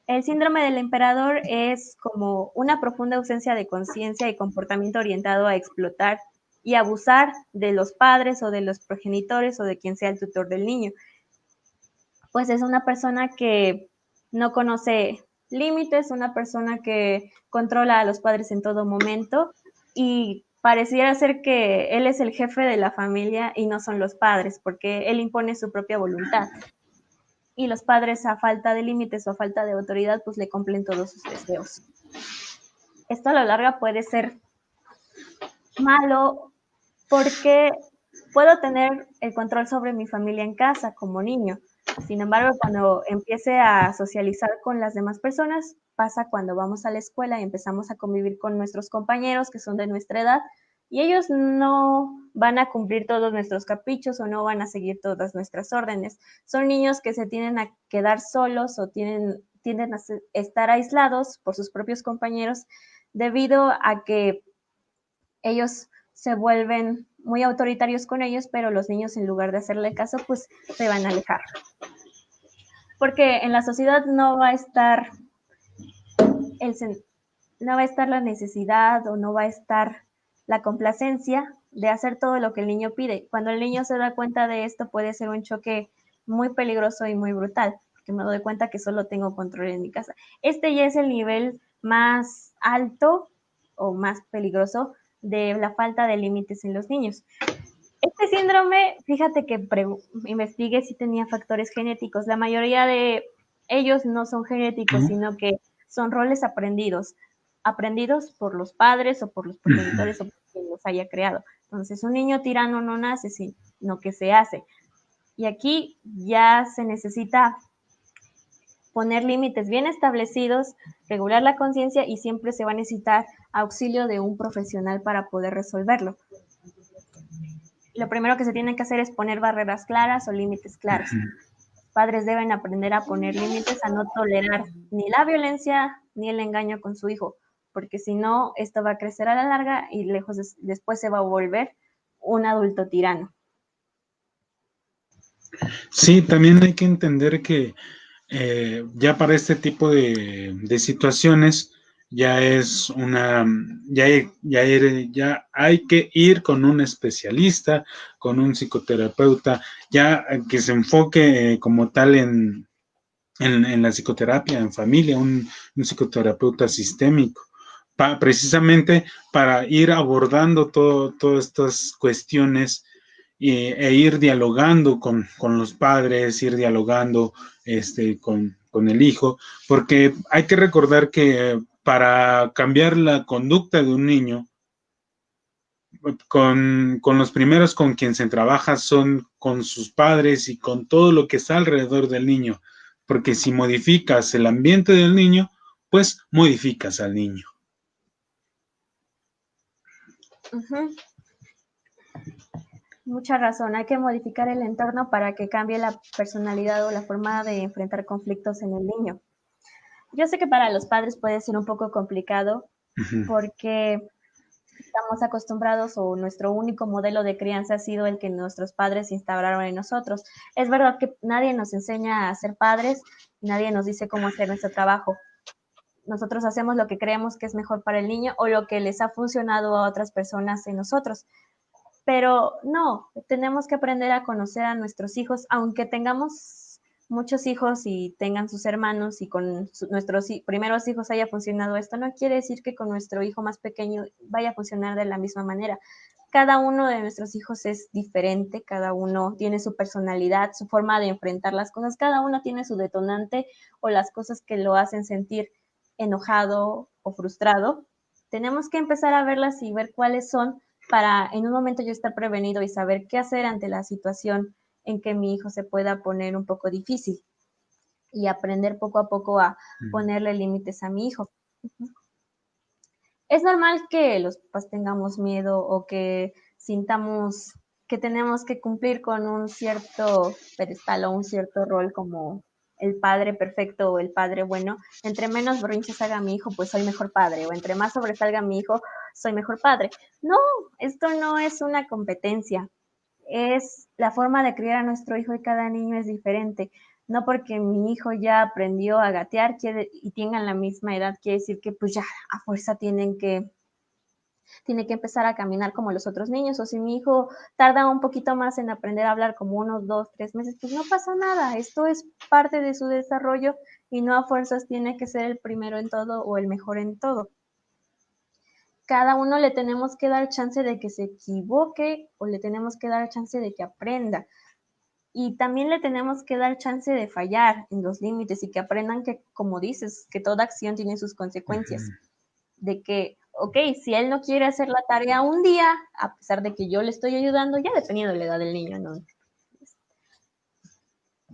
el síndrome del emperador es como una profunda ausencia de conciencia y comportamiento orientado a explotar y abusar de los padres o de los progenitores o de quien sea el tutor del niño. Pues es una persona que no conoce límites, una persona que controla a los padres en todo momento y pareciera ser que él es el jefe de la familia y no son los padres, porque él impone su propia voluntad. Y los padres, a falta de límites o a falta de autoridad, pues le cumplen todos sus deseos. Esto a la larga puede ser malo porque puedo tener el control sobre mi familia en casa como niño. Sin embargo, cuando empiece a socializar con las demás personas, pasa cuando vamos a la escuela y empezamos a convivir con nuestros compañeros que son de nuestra edad, y ellos no van a cumplir todos nuestros caprichos o no van a seguir todas nuestras órdenes. Son niños que se tienden a quedar solos o tienden a estar aislados por sus propios compañeros debido a que ellos se vuelven muy autoritarios con ellos, pero los niños, en lugar de hacerle caso, pues se van a alejar. Porque en la sociedad no va a estar la necesidad o no va a estar la complacencia de hacer todo lo que el niño pide. Cuando el niño se da cuenta de esto, puede ser un choque muy peligroso y muy brutal, porque me doy cuenta que solo tengo control en mi casa. Este ya es el nivel más alto o más peligroso de la falta de límites en los niños. Este síndrome, fíjate que investigué si tenía factores genéticos. La mayoría de ellos no son genéticos, sino que son roles aprendidos por los padres o por los progenitores o por quien los haya creado. Entonces, un niño tirano no nace, sino que se hace. Y aquí ya se necesita poner límites bien establecidos, regular la conciencia y siempre se va a necesitar auxilio de un profesional para poder resolverlo. Lo primero que se tiene que hacer es poner barreras claras o límites claros. Los padres deben aprender a poner límites, a no tolerar ni la violencia ni el engaño con su hijo, porque si no, esto va a crecer a la larga y después se va a volver un adulto tirano. Sí, también hay que entender que ya para este tipo de situaciones ya es ya hay que ir con un especialista, con un psicoterapeuta, ya que se enfoque como tal en la psicoterapia, en familia, un psicoterapeuta sistémico, precisamente para ir abordando todas estas cuestiones e ir dialogando con los padres, ir dialogando con el hijo, porque hay que recordar que para cambiar la conducta de un niño, con los primeros con quien se trabaja son con sus padres y con todo lo que está alrededor del niño, porque si modificas el ambiente del niño, pues modificas al niño. Mucha razón, hay que modificar el entorno para que cambie la personalidad o la forma de enfrentar conflictos en el niño. Yo sé que para los padres puede ser un poco complicado porque estamos acostumbrados o nuestro único modelo de crianza ha sido el que nuestros padres instauraron en nosotros. Es verdad que nadie nos enseña a ser padres, nadie nos dice cómo hacer nuestro trabajo. Nosotros hacemos lo que creemos que es mejor para el niño o lo que les ha funcionado a otras personas en nosotros. Pero no, tenemos que aprender a conocer a nuestros hijos, aunque tengamos muchos hijos y tengan sus hermanos y con nuestros primeros hijos haya funcionado esto, no quiere decir que con nuestro hijo más pequeño vaya a funcionar de la misma manera. Cada uno de nuestros hijos es diferente, cada uno tiene su personalidad, su forma de enfrentar las cosas, cada uno tiene su detonante o las cosas que lo hacen sentir enojado o frustrado. Tenemos que empezar a verlas y ver cuáles son para en un momento yo estar prevenido y saber qué hacer ante la situación en que mi hijo se pueda poner un poco difícil y aprender poco a poco a ponerle límites a mi hijo. Es normal que los papás tengamos miedo o que sintamos que tenemos que cumplir con un cierto pedestal o un cierto rol como el padre perfecto o el padre bueno. Entre menos berrinches haga mi hijo, pues soy mejor padre, o entre más sobresalga mi hijo, soy mejor padre. No, esto no es una competencia, es la forma de criar a nuestro hijo y cada niño es diferente. No porque mi hijo ya aprendió a gatear y tengan la misma edad, quiere decir que pues ya a fuerza tiene que empezar a caminar como los otros niños, o si mi hijo tarda un poquito más en aprender a hablar, como unos 2, 3 meses, pues no pasa nada, esto es parte de su desarrollo y no a fuerzas tiene que ser el primero en todo o el mejor en todo. Cada uno le tenemos que dar chance de que se equivoque o le tenemos que dar chance de que aprenda. Y también le tenemos que dar chance de fallar en los límites y que aprendan que, como dices, que toda acción tiene sus consecuencias. De que, ok, si él no quiere hacer la tarea un día, a pesar de que yo le estoy ayudando, ya dependiendo de la edad del niño, ¿no?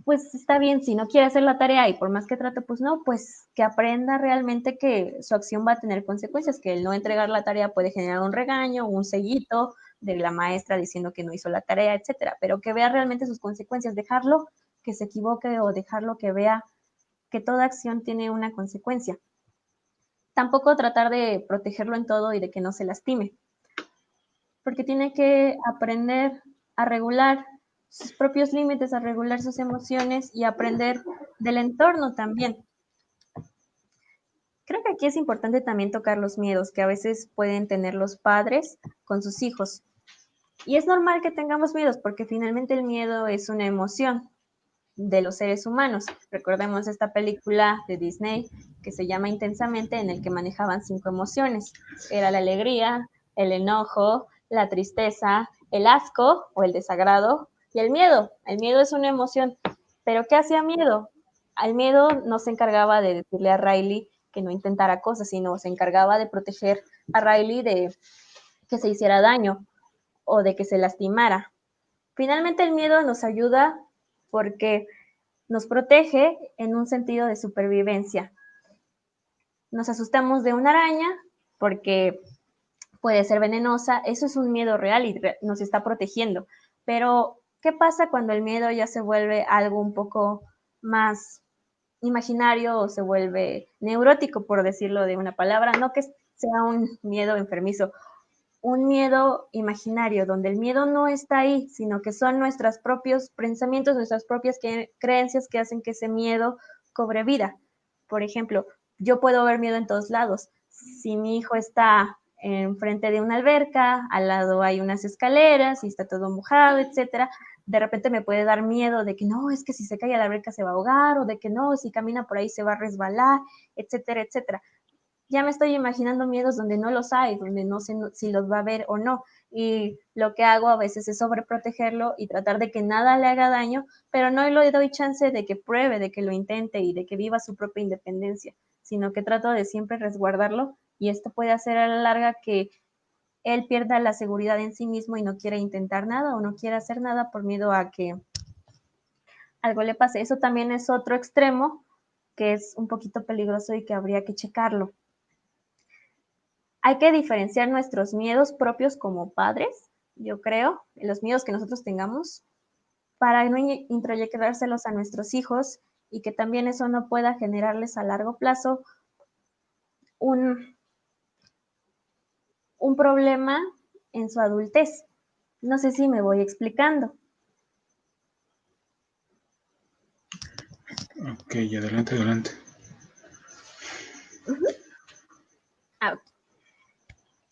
pues está bien, si no quiere hacer la tarea y por más que trate, pues no, pues que aprenda realmente que su acción va a tener consecuencias, que el no entregar la tarea puede generar un regaño, un sellito de la maestra diciendo que no hizo la tarea, etcétera, pero que vea realmente sus consecuencias, dejarlo que se equivoque o dejarlo que vea que toda acción tiene una consecuencia. Tampoco tratar de protegerlo en todo y de que no se lastime, porque tiene que aprender a regular sus propios límites, a regular sus emociones y aprender del entorno también. Creo que aquí es importante también tocar los miedos que a veces pueden tener los padres con sus hijos. Y es normal que tengamos miedos porque finalmente el miedo es una emoción de los seres humanos. Recordemos esta película de Disney que se llama Intensamente, en el que manejaban 5 emociones. Era la alegría, el enojo, la tristeza, el asco o el desagrado y el miedo. El miedo es una emoción. ¿Pero qué hacía miedo? Al miedo no se encargaba de decirle a Riley que no intentara cosas, sino se encargaba de proteger a Riley de que se hiciera daño o de que se lastimara. Finalmente el miedo nos ayuda porque nos protege en un sentido de supervivencia. Nos asustamos de una araña porque puede ser venenosa, eso es un miedo real y nos está protegiendo. Pero, ¿qué pasa cuando el miedo ya se vuelve algo un poco más imaginario o se vuelve neurótico, por decirlo de una palabra? No que sea un miedo enfermizo, un miedo imaginario, donde el miedo no está ahí, sino que son nuestros propios pensamientos, nuestras propias creencias que hacen que ese miedo cobre vida. Por ejemplo, yo puedo ver miedo en todos lados. Si mi hijo está enfrente de una alberca, al lado hay unas escaleras y está todo mojado, etcétera, de repente me puede dar miedo de que no, es que si se cae a la alberca se va a ahogar, o de que no, si camina por ahí se va a resbalar, etcétera, etcétera. Ya me estoy imaginando miedos donde no los hay, donde no sé si los va a ver o no. Y lo que hago a veces es sobreprotegerlo y tratar de que nada le haga daño, pero no le doy chance de que pruebe, de que lo intente y de que viva su propia independencia, sino que trato de siempre resguardarlo y esto puede hacer a la larga que él pierda la seguridad en sí mismo y no quiera intentar nada o no quiera hacer nada por miedo a que algo le pase. Eso también es otro extremo que es un poquito peligroso y que habría que checarlo. Hay que diferenciar nuestros miedos propios como padres, yo creo, los miedos que nosotros tengamos, para no introyectárselos a nuestros hijos y que también eso no pueda generarles a largo plazo un, un problema en su adultez. No sé si me voy explicando. Ok, adelante, adelante.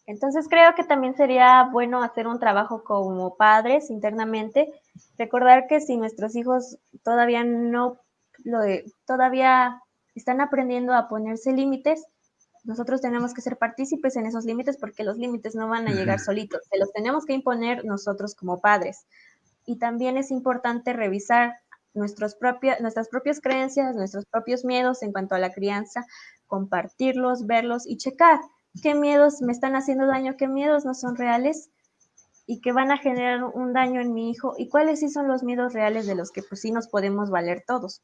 Entonces creo que también sería bueno hacer un trabajo como padres internamente, recordar que si nuestros hijos todavía no todavía están aprendiendo a ponerse límites, nosotros tenemos que ser partícipes en esos límites porque los límites no van a llegar solitos, se los tenemos que imponer nosotros como padres. Y también es importante revisar nuestras propias creencias, nuestros propios miedos en cuanto a la crianza, compartirlos, verlos y checar qué miedos me están haciendo daño, qué miedos no son reales y que van a generar un daño en mi hijo y cuáles sí son los miedos reales de los que pues sí nos podemos valer todos,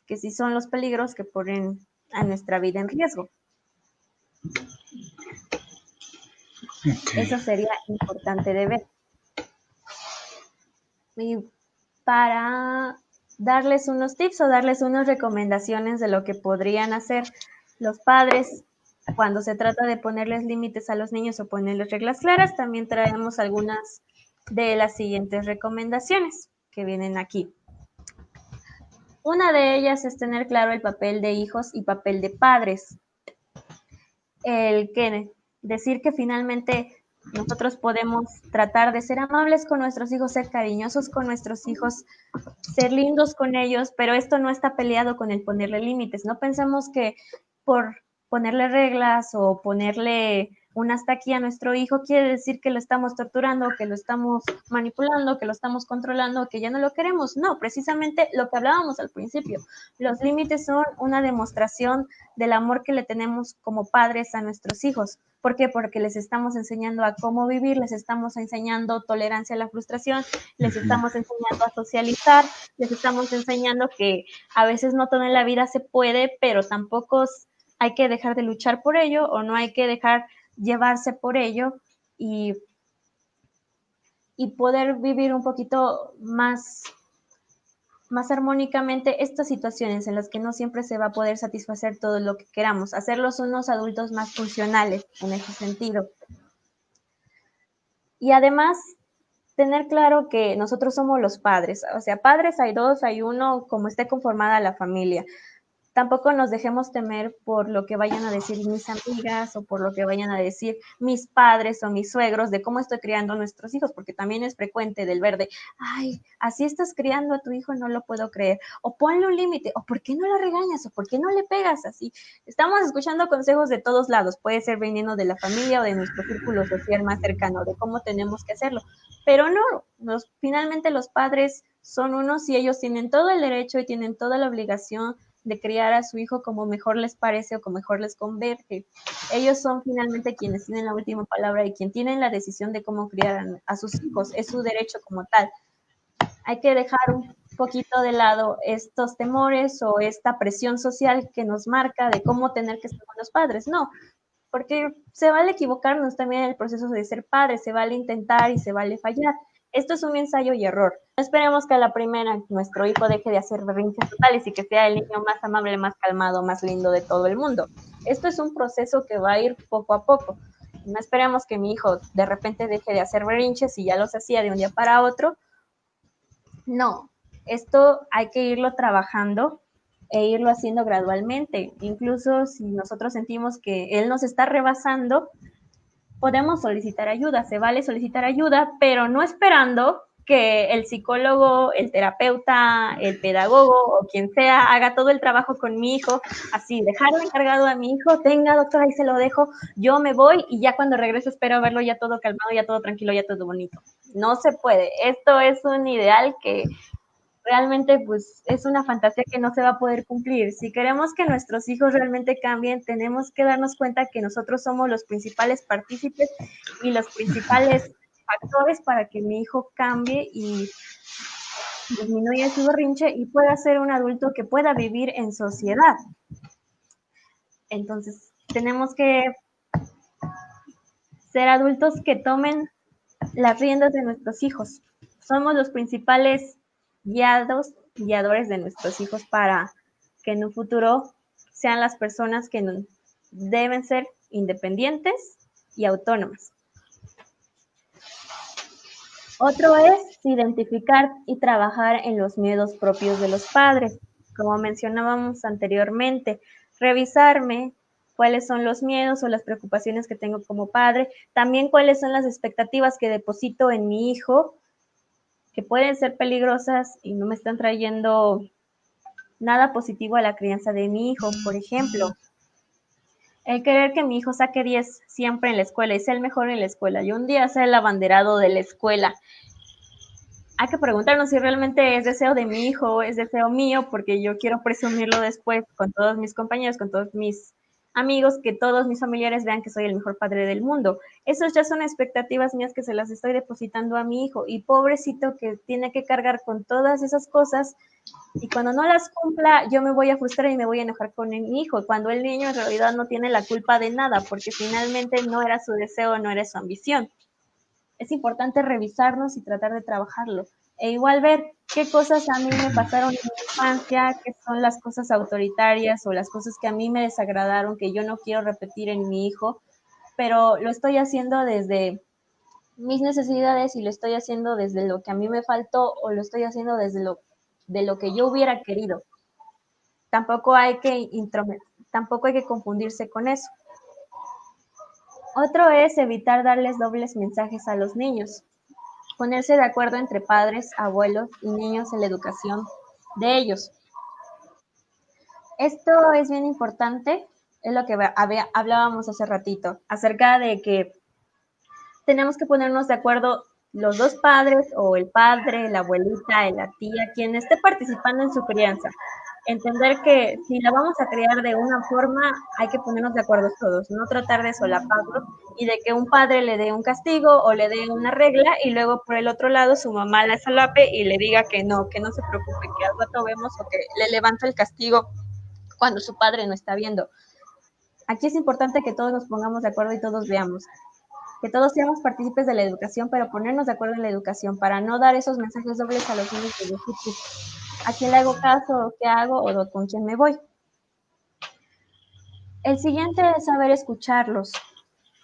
que sí son los peligros que ponen a nuestra vida en riesgo. Okay. Eso sería importante de ver. Y para darles unos tips o darles unas recomendaciones de lo que podrían hacer los padres cuando se trata de ponerles límites a los niños o ponerles reglas claras, también traemos algunas de las siguientes recomendaciones que vienen aquí. Una de ellas es tener claro el papel de hijos y papel de padres. El que decir que finalmente nosotros podemos tratar de ser amables con nuestros hijos, ser cariñosos con nuestros hijos, ser lindos con ellos, pero esto no está peleado con el ponerle límites. No pensemos que por ponerle reglas o ponerle un hasta aquí a nuestro hijo, quiere decir que lo estamos torturando, que lo estamos manipulando, que lo estamos controlando, que ya no lo queremos. No, precisamente lo que hablábamos al principio. Los límites son una demostración del amor que le tenemos como padres a nuestros hijos. ¿Por qué? Porque les estamos enseñando a cómo vivir, les estamos enseñando tolerancia a la frustración, les estamos enseñando a socializar, les estamos enseñando que a veces no todo en la vida se puede, pero tampoco hay que dejar de luchar por ello o no hay que dejar llevarse por ello y poder vivir un poquito más armónicamente estas situaciones en las que no siempre se va a poder satisfacer todo lo que queramos, hacerlos unos adultos más funcionales en ese sentido. Y además, tener claro que nosotros somos los padres, o sea, padres hay dos, hay uno, como esté conformada la familia. Tampoco nos dejemos temer por lo que vayan a decir mis amigas o por lo que vayan a decir mis padres o mis suegros de cómo estoy criando a nuestros hijos, porque también es frecuente del verde, ay, así estás criando a tu hijo, no lo puedo creer, o ponle un límite, o por qué no la regañas, o por qué no le pegas así. Estamos escuchando consejos de todos lados, puede ser viniendo de la familia o de nuestro círculo social más cercano, de cómo tenemos que hacerlo, pero no, finalmente los padres son unos y ellos tienen todo el derecho y tienen toda la obligación de criar a su hijo como mejor les parece o como mejor les converge. Ellos son finalmente quienes tienen la última palabra y quien tienen la decisión de cómo criar a sus hijos. Es su derecho como tal. Hay que dejar un poquito de lado estos temores o esta presión social que nos marca de cómo tener que ser los padres. No, porque se vale equivocarnos también en el proceso de ser padre, se vale intentar y se vale fallar. Esto es un ensayo y error. No esperemos que a la primera nuestro hijo deje de hacer berrinches totales y que sea el niño más amable, más calmado, más lindo de todo el mundo. Esto es un proceso que va a ir poco a poco. No esperemos que mi hijo de repente deje de hacer berrinches y ya los hacía de un día para otro. No, esto hay que irlo trabajando e irlo haciendo gradualmente. Incluso si nosotros sentimos que él nos está rebasando, podemos solicitar ayuda, se vale solicitar ayuda, pero no esperando que el psicólogo, el terapeuta, el pedagogo o quien sea haga todo el trabajo con mi hijo, así, dejarlo encargado a mi hijo, tenga doctora, ahí se lo dejo, yo me voy y ya cuando regreso espero verlo ya todo calmado, ya todo tranquilo, ya todo bonito. No se puede, esto es un ideal que realmente pues es una fantasía que no se va a poder cumplir. Si queremos que nuestros hijos realmente cambien, tenemos que darnos cuenta que nosotros somos los principales partícipes y los principales factores para que mi hijo cambie y disminuya su berrinche y pueda ser un adulto que pueda vivir en sociedad. Entonces, tenemos que ser adultos que tomen las riendas de nuestros hijos. Somos los principales guiadores de nuestros hijos para que en un futuro sean las personas que deben ser independientes y autónomas. Otro es identificar y trabajar en los miedos propios de los padres. Como mencionábamos anteriormente, revisarme cuáles son los miedos o las preocupaciones que tengo como padre, también cuáles son las expectativas que deposito en mi hijo, que pueden ser peligrosas y no me están trayendo nada positivo a la crianza de mi hijo. Por ejemplo, el querer que mi hijo saque 10 siempre en la escuela y sea el mejor en la escuela y un día sea el abanderado de la escuela. Hay que preguntarnos si realmente es deseo de mi hijo o es deseo mío, porque yo quiero presumirlo después con todos mis compañeros, con todos mis amigos, que todos mis familiares vean que soy el mejor padre del mundo. Esas ya son expectativas mías que se las estoy depositando a mi hijo y pobrecito que tiene que cargar con todas esas cosas y cuando no las cumpla yo me voy a frustrar y me voy a enojar con mi hijo, cuando el niño en realidad no tiene la culpa de nada porque finalmente no era su deseo, no era su ambición. Es importante revisarnos y tratar de trabajarlo. E igual ver qué cosas a mí me pasaron en mi infancia, qué son las cosas autoritarias o las cosas que a mí me desagradaron, que yo no quiero repetir en mi hijo, pero lo estoy haciendo desde mis necesidades y lo estoy haciendo desde lo que a mí me faltó o lo estoy haciendo desde de lo que yo hubiera querido. Tampoco hay que confundirse con eso. Otro es evitar darles dobles mensajes a los niños. Ponerse de acuerdo entre padres, abuelos y niños en la educación de ellos. Esto es bien importante Es lo que hablábamos hace ratito, acerca de que tenemos que ponernos de acuerdo los dos padres o el padre, la abuelita, la tía, quien esté participando en su crianza. Entender que si la vamos a criar de una forma, hay que ponernos de acuerdo todos, no tratar de solaparlos y de que un padre le dé un castigo o le dé una regla y luego por el otro lado su mamá la solape y le diga que no se preocupe, que al rato vemos o que le levanta el castigo cuando su padre no está viendo. Aquí es importante que todos nos pongamos de acuerdo y todos veamos que todos seamos partícipes de la educación, pero ponernos de acuerdo en la educación para no dar esos mensajes dobles a los niños de decir, pues, ¿a quién le hago caso? ¿Qué hago? ¿O con quién me voy? El siguiente es saber escucharlos.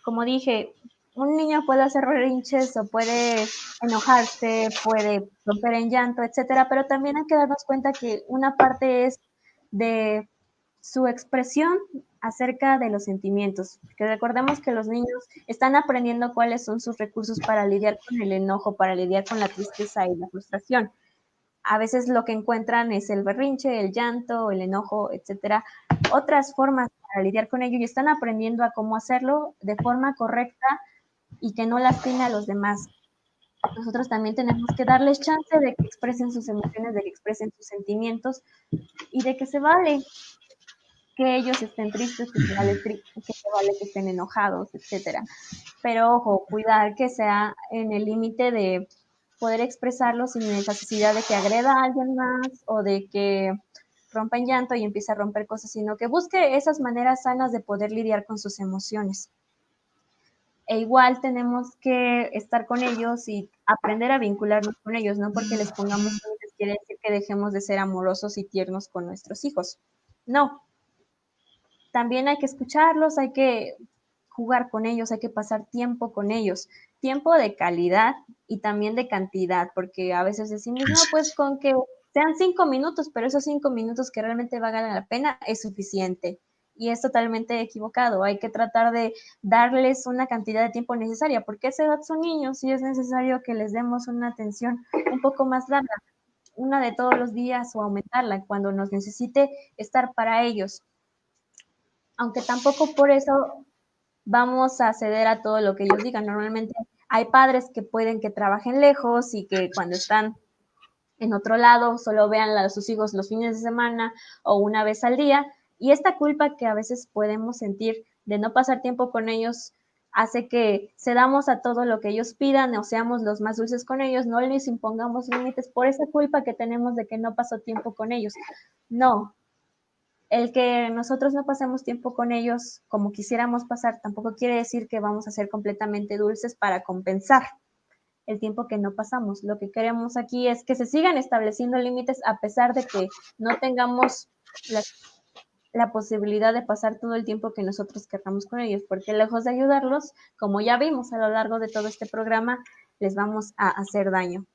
Como dije, un niño puede hacer berrinches o puede enojarse, puede romper en llanto, etcétera, pero también hay que darnos cuenta que una parte es de su expresión acerca de los sentimientos, que recordemos que los niños están aprendiendo cuáles son sus recursos para lidiar con el enojo, para lidiar con la tristeza y la frustración. A veces lo que encuentran es el berrinche, el llanto, el enojo, etcétera. Otras formas para lidiar con ello y están aprendiendo a cómo hacerlo de forma correcta y que no lastime a los demás. Nosotros también tenemos que darles chance de que expresen sus emociones, de que expresen sus sentimientos y de que se vale que ellos estén tristes, que se vale que estén enojados, etcétera. Pero ojo, cuidar que sea en el límite de poder expresarlo sin necesidad de que agreda a alguien más o de que rompa en llanto y empiece a romper cosas, sino que busque esas maneras sanas de poder lidiar con sus emociones. E igual tenemos que estar con ellos y aprender a vincularnos con ellos, no porque les pongamos límites quiere decir que dejemos de ser amorosos y tiernos con nuestros hijos. No, también hay que escucharlos, hay que jugar con ellos, hay que pasar tiempo con ellos, tiempo de calidad y también de cantidad, porque a veces decimos, no, pues con que sean 5 minutos, pero esos 5 minutos que realmente valgan la pena es suficiente. Y es totalmente equivocado. Hay que tratar de darles una cantidad de tiempo necesaria, porque a esa edad son niños y es necesario que les demos una atención un poco más larga, una de todos los días o aumentarla cuando nos necesite estar para ellos, aunque tampoco por eso vamos a ceder a todo lo que ellos digan. Normalmente hay padres que pueden que trabajen lejos y que cuando están en otro lado solo vean a sus hijos los fines de semana o una vez al día. Y esta culpa que a veces podemos sentir de no pasar tiempo con ellos hace que cedamos a todo lo que ellos pidan o seamos los más dulces con ellos, no les impongamos límites por esa culpa que tenemos de que no paso tiempo con ellos. No, el que nosotros no pasemos tiempo con ellos como quisiéramos pasar tampoco quiere decir que vamos a ser completamente dulces para compensar el tiempo que no pasamos. Lo que queremos aquí es que se sigan estableciendo límites a pesar de que no tengamos la posibilidad de pasar todo el tiempo que nosotros querramos con ellos, porque lejos de ayudarlos, como ya vimos a lo largo de todo este programa, les vamos a hacer daño.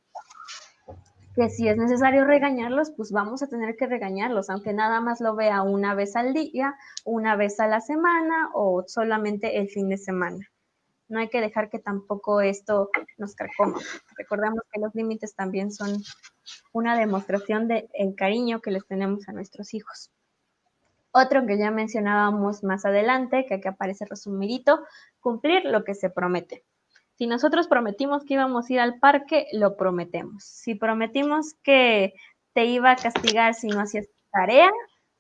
Que si es necesario regañarlos, pues vamos a tener que regañarlos, aunque nada más lo vea una vez al día, una vez a la semana o solamente el fin de semana. No hay que dejar que tampoco esto nos carcoma. Recordemos que los límites también son una demostración del cariño que les tenemos a nuestros hijos. Otro que ya mencionábamos más adelante, que aquí aparece resumidito, cumplir lo que se promete. Si nosotros prometimos que íbamos a ir al parque, lo prometemos. Si prometimos que te iba a castigar si no hacías tarea,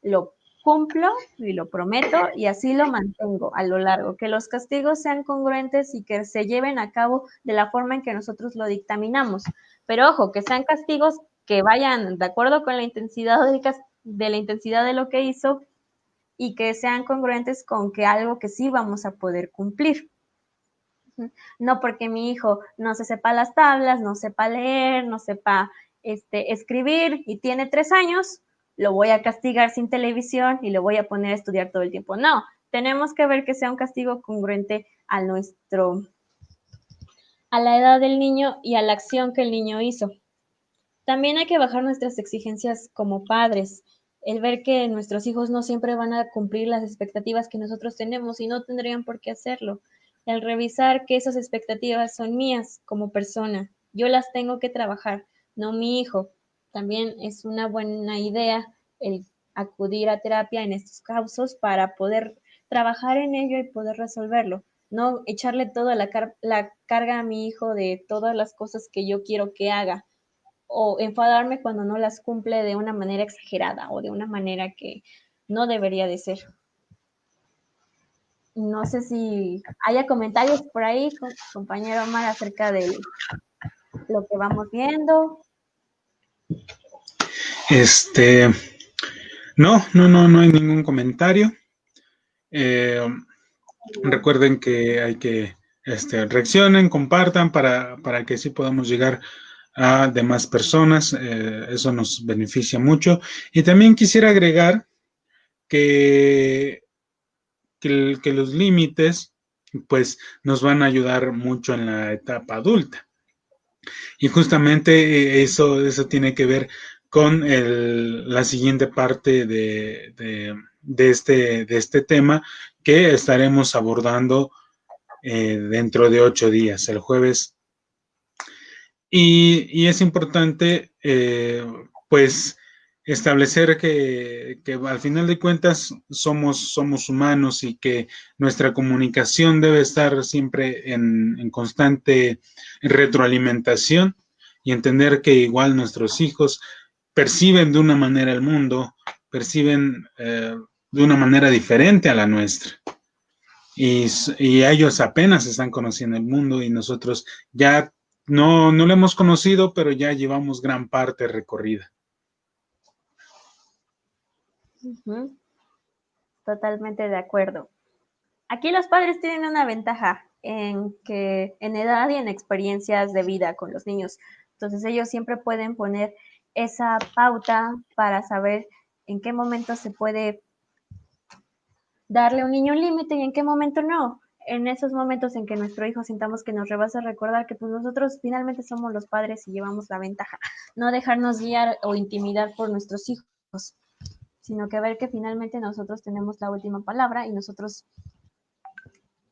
lo cumplo y lo prometo y así lo mantengo a lo largo. Que los castigos sean congruentes y que se lleven a cabo de la forma en que nosotros lo dictaminamos. Pero ojo, que sean castigos que vayan de acuerdo con la intensidad de la intensidad de lo que hizo y que sean congruentes con que algo que sí vamos a poder cumplir. No porque mi hijo no se sepa las tablas, no sepa leer, no sepa escribir y tiene 3 años, lo voy a castigar sin televisión y lo voy a poner a estudiar todo el tiempo. No, tenemos que ver que sea un castigo congruente a la edad del niño y a la acción que el niño hizo. También hay que bajar nuestras exigencias como padres, el ver que nuestros hijos no siempre van a cumplir las expectativas que nosotros tenemos y no tendrían por qué hacerlo. El revisar que esas expectativas son mías como persona, yo las tengo que trabajar, no mi hijo. También es una buena idea el acudir a terapia en estos casos para poder trabajar en ello y poder resolverlo. No echarle toda la carga a mi hijo de todas las cosas que yo quiero que haga, o enfadarme cuando no las cumple de una manera exagerada o de una manera que no debería de ser. No sé si haya comentarios por ahí, compañero Omar, acerca de lo que vamos viendo. No hay ningún comentario. Recuerden que hay que reaccionen, compartan para que sí podamos llegar a demás personas. Eso nos beneficia mucho. Y también quisiera agregar que los límites pues nos van a ayudar mucho en la etapa adulta. Y justamente eso tiene que ver con la siguiente parte de este tema que estaremos abordando dentro de 8 días, el jueves. Y es importante, pues, establecer que al final de cuentas somos humanos y que nuestra comunicación debe estar siempre en constante retroalimentación y entender que igual nuestros hijos perciben de una manera el mundo, perciben de una manera diferente a la nuestra. Y ellos apenas están conociendo el mundo y nosotros ya no lo hemos conocido, pero ya llevamos gran parte recorrida. Totalmente de acuerdo. Aquí los padres tienen una ventaja en edad y en experiencias de vida con los niños. Entonces ellos siempre pueden poner esa pauta para saber en qué momento se puede darle a un niño un límite y en qué momento no. En esos momentos en que nuestro hijo sintamos que nos rebasa, recordar que pues nosotros finalmente somos los padres y llevamos la ventaja. No dejarnos guiar o intimidar por nuestros hijos, sino que ver que finalmente nosotros tenemos la última palabra y nosotros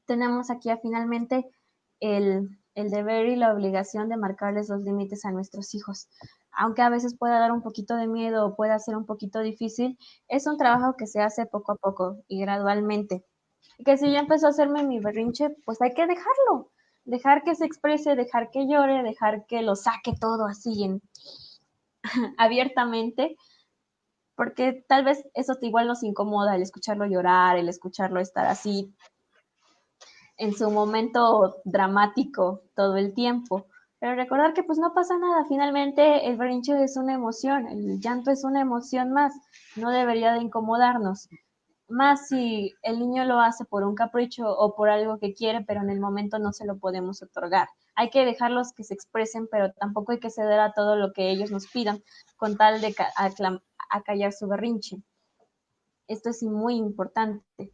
tenemos aquí finalmente el deber y la obligación de marcarles los límites a nuestros hijos. Aunque a veces pueda dar un poquito de miedo o pueda ser un poquito difícil, es un trabajo que se hace poco a poco y gradualmente. Y que si ya empezó a hacerme mi berrinche, pues hay que dejarlo, dejar que se exprese, dejar que llore, dejar que lo saque todo así abiertamente, porque tal vez eso igual nos incomoda, el escucharlo llorar, el escucharlo estar así en su momento dramático todo el tiempo. Pero recordar que pues no pasa nada, finalmente el berrinche es una emoción, el llanto es una emoción más, no debería de incomodarnos. Más si el niño lo hace por un capricho o por algo que quiere, pero en el momento no se lo podemos otorgar. Hay que dejarlos que se expresen, pero tampoco hay que ceder a todo lo que ellos nos pidan con tal de acallar su berrinche. Esto es muy importante.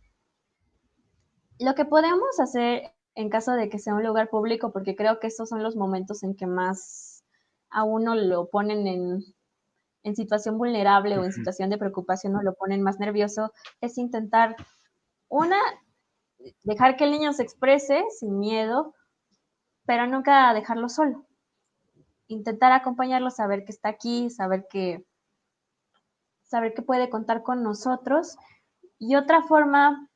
Lo que podemos hacer en caso de que sea un lugar público, porque creo que estos son los momentos en que más a uno lo ponen en situación vulnerable o en situación de preocupación o lo ponen más nervioso, es intentar, una, dejar que el niño se exprese sin miedo, pero nunca dejarlo solo. Intentar acompañarlo, saber que está aquí, saber que puede contar con nosotros. Y otra forma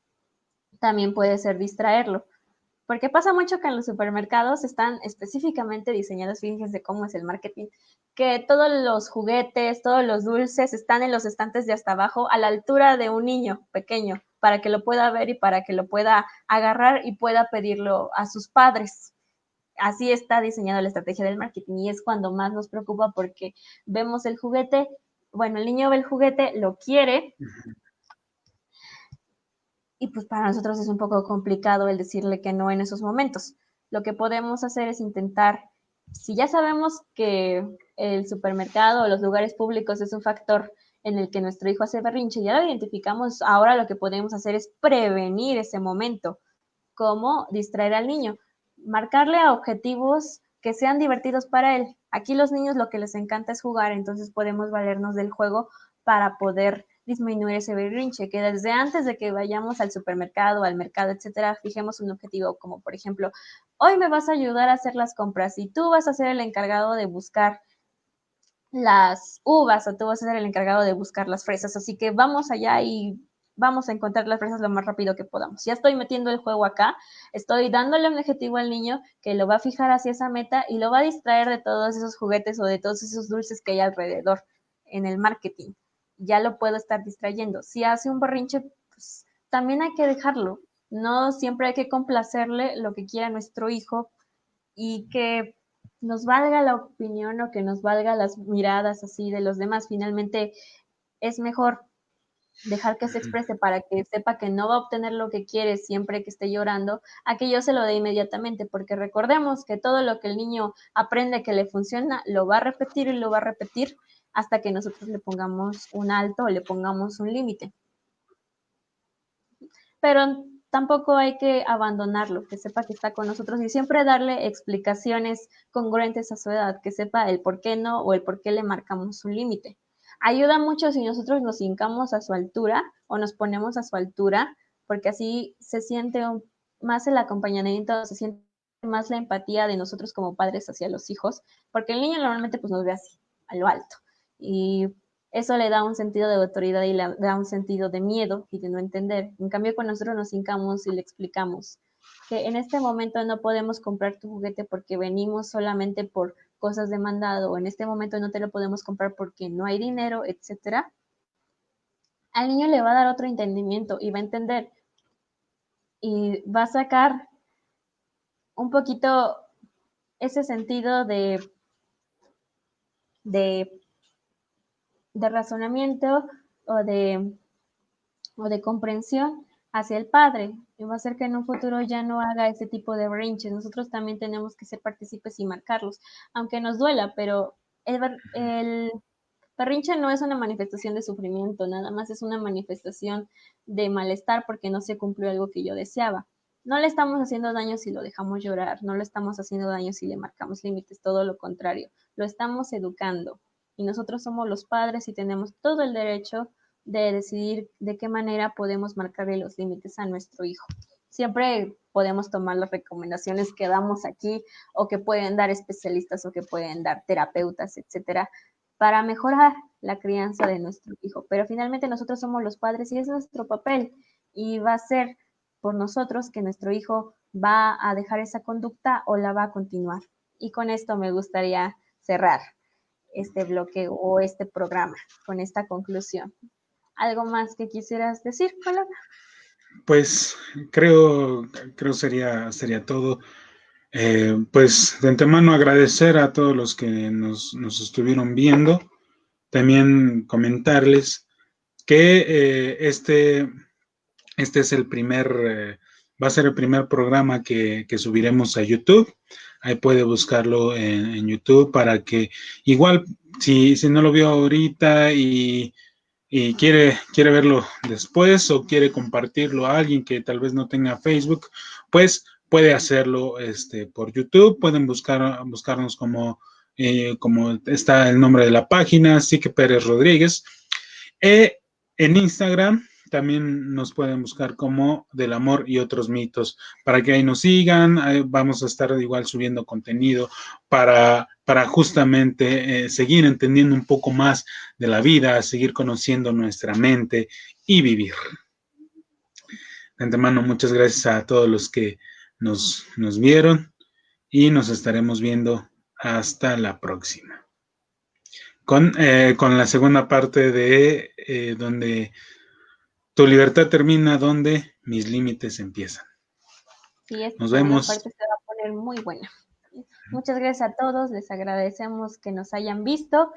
también puede ser distraerlo. Porque pasa mucho que en los supermercados están específicamente diseñados, fíjense cómo es el marketing, que todos los juguetes, todos los dulces están en los estantes de hasta abajo a la altura de un niño pequeño, para que lo pueda ver y para que lo pueda agarrar y pueda pedirlo a sus padres. Así está diseñada la estrategia del marketing y es cuando más nos preocupa porque vemos el juguete, bueno, el niño ve el juguete, lo quiere, y pues para nosotros es un poco complicado el decirle que no en esos momentos. Lo que podemos hacer es intentar, si ya sabemos que el supermercado o los lugares públicos es un factor en el que nuestro hijo hace berrinche, ya lo identificamos, ahora lo que podemos hacer es prevenir ese momento. ¿Cómo distraer al niño? Marcarle a objetivos que sean divertidos para él. Aquí los niños lo que les encanta es jugar, entonces podemos valernos del juego para poder disminuir ese berrinche, que desde antes de que vayamos al supermercado, al mercado, etcétera, fijemos un objetivo como, por ejemplo, hoy me vas a ayudar a hacer las compras y tú vas a ser el encargado de buscar las uvas o tú vas a ser el encargado de buscar las fresas, así que vamos allá y vamos a encontrar las presas lo más rápido que podamos. Ya estoy metiendo el juego acá, estoy dándole un objetivo al niño que lo va a fijar hacia esa meta y lo va a distraer de todos esos juguetes o de todos esos dulces que hay alrededor en el marketing. Ya lo puedo estar distrayendo. Si hace un berrinche, pues también hay que dejarlo. No siempre hay que complacerle lo que quiera nuestro hijo y que nos valga la opinión o que nos valga las miradas así de los demás. Finalmente es mejor dejar que se exprese para que sepa que no va a obtener lo que quiere siempre que esté llorando, a que yo se lo dé inmediatamente, porque recordemos que todo lo que el niño aprende que le funciona, lo va a repetir y lo va a repetir hasta que nosotros le pongamos un alto o le pongamos un límite. Pero tampoco hay que abandonarlo, que sepa que está con nosotros y siempre darle explicaciones congruentes a su edad, que sepa el por qué no o el por qué le marcamos un límite. Ayuda mucho si nosotros nos hincamos a su altura o nos ponemos a su altura, porque así se siente más el acompañamiento, se siente más la empatía de nosotros como padres hacia los hijos, porque el niño normalmente pues nos ve así, a lo alto. Y eso le da un sentido de autoridad y le da un sentido de miedo y de no entender. En cambio, cuando nosotros nos hincamos y le explicamos que en este momento no podemos comprar tu juguete porque venimos solamente por cosas de mandado, o en este momento no te lo podemos comprar porque no hay dinero, etcétera, al niño le va a dar otro entendimiento y va a entender y va a sacar un poquito ese sentido de, de razonamiento o de comprensión hacia el padre y va a hacer que en un futuro ya no haga ese tipo de berrinches. Nosotros también tenemos que ser partícipes y marcarlos, aunque nos duela, pero el berrinche no es una manifestación de sufrimiento, nada más es una manifestación de malestar porque no se cumplió algo que yo deseaba. No le estamos haciendo daño si lo dejamos llorar, no le estamos haciendo daño si le marcamos límites, todo lo contrario, lo estamos educando y nosotros somos los padres y tenemos todo el derecho de decidir de qué manera podemos marcarle los límites a nuestro hijo. Siempre podemos tomar las recomendaciones que damos aquí o que pueden dar especialistas o que pueden dar terapeutas, etcétera, para mejorar la crianza de nuestro hijo. Pero finalmente nosotros somos los padres y es nuestro papel y va a ser por nosotros que nuestro hijo va a dejar esa conducta o la va a continuar. Y con esto me gustaría cerrar este bloque o este programa con esta conclusión. ¿Algo más que quisieras decir, colega? Pues creo sería todo. Pues de antemano agradecer a todos los que nos estuvieron viendo. También comentarles que este es va a ser el primer programa que subiremos a YouTube. Ahí puede buscarlo en YouTube para que igual, si no lo vio ahorita y quiere verlo después o quiere compartirlo a alguien que tal vez no tenga Facebook, pues puede hacerlo por YouTube. Pueden buscarnos como está el nombre de la página, Sique Pérez Rodríguez. En Instagram también nos pueden buscar como Del Amor y Otros Mitos, para que ahí nos sigan. Ahí vamos a estar igual subiendo contenido para justamente seguir entendiendo un poco más de la vida, seguir conociendo nuestra mente y vivir. De antemano, muchas gracias a todos los que nos vieron y nos estaremos viendo hasta la próxima. Con la segunda parte de donde tu libertad termina, donde mis límites empiezan. Sí, esta Nos segunda vemos. parte se va a poner muy buena. Muchas gracias a todos, les agradecemos que nos hayan visto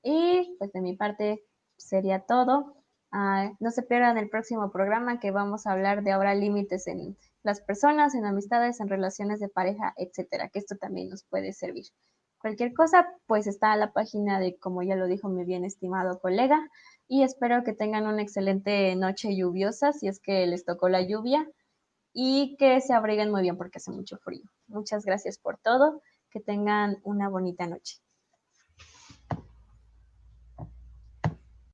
y pues de mi parte sería todo. No se pierdan el próximo programa que vamos a hablar de ahora límites en las personas, en amistades, en relaciones de pareja, etcétera, que esto también nos puede servir. Cualquier cosa, pues está a la página de, como ya lo dijo mi bien estimado colega, y espero que tengan una excelente noche lluviosa, si es que les tocó la lluvia, y que se abriguen muy bien porque hace mucho frío. Muchas gracias por todo, que tengan una bonita noche.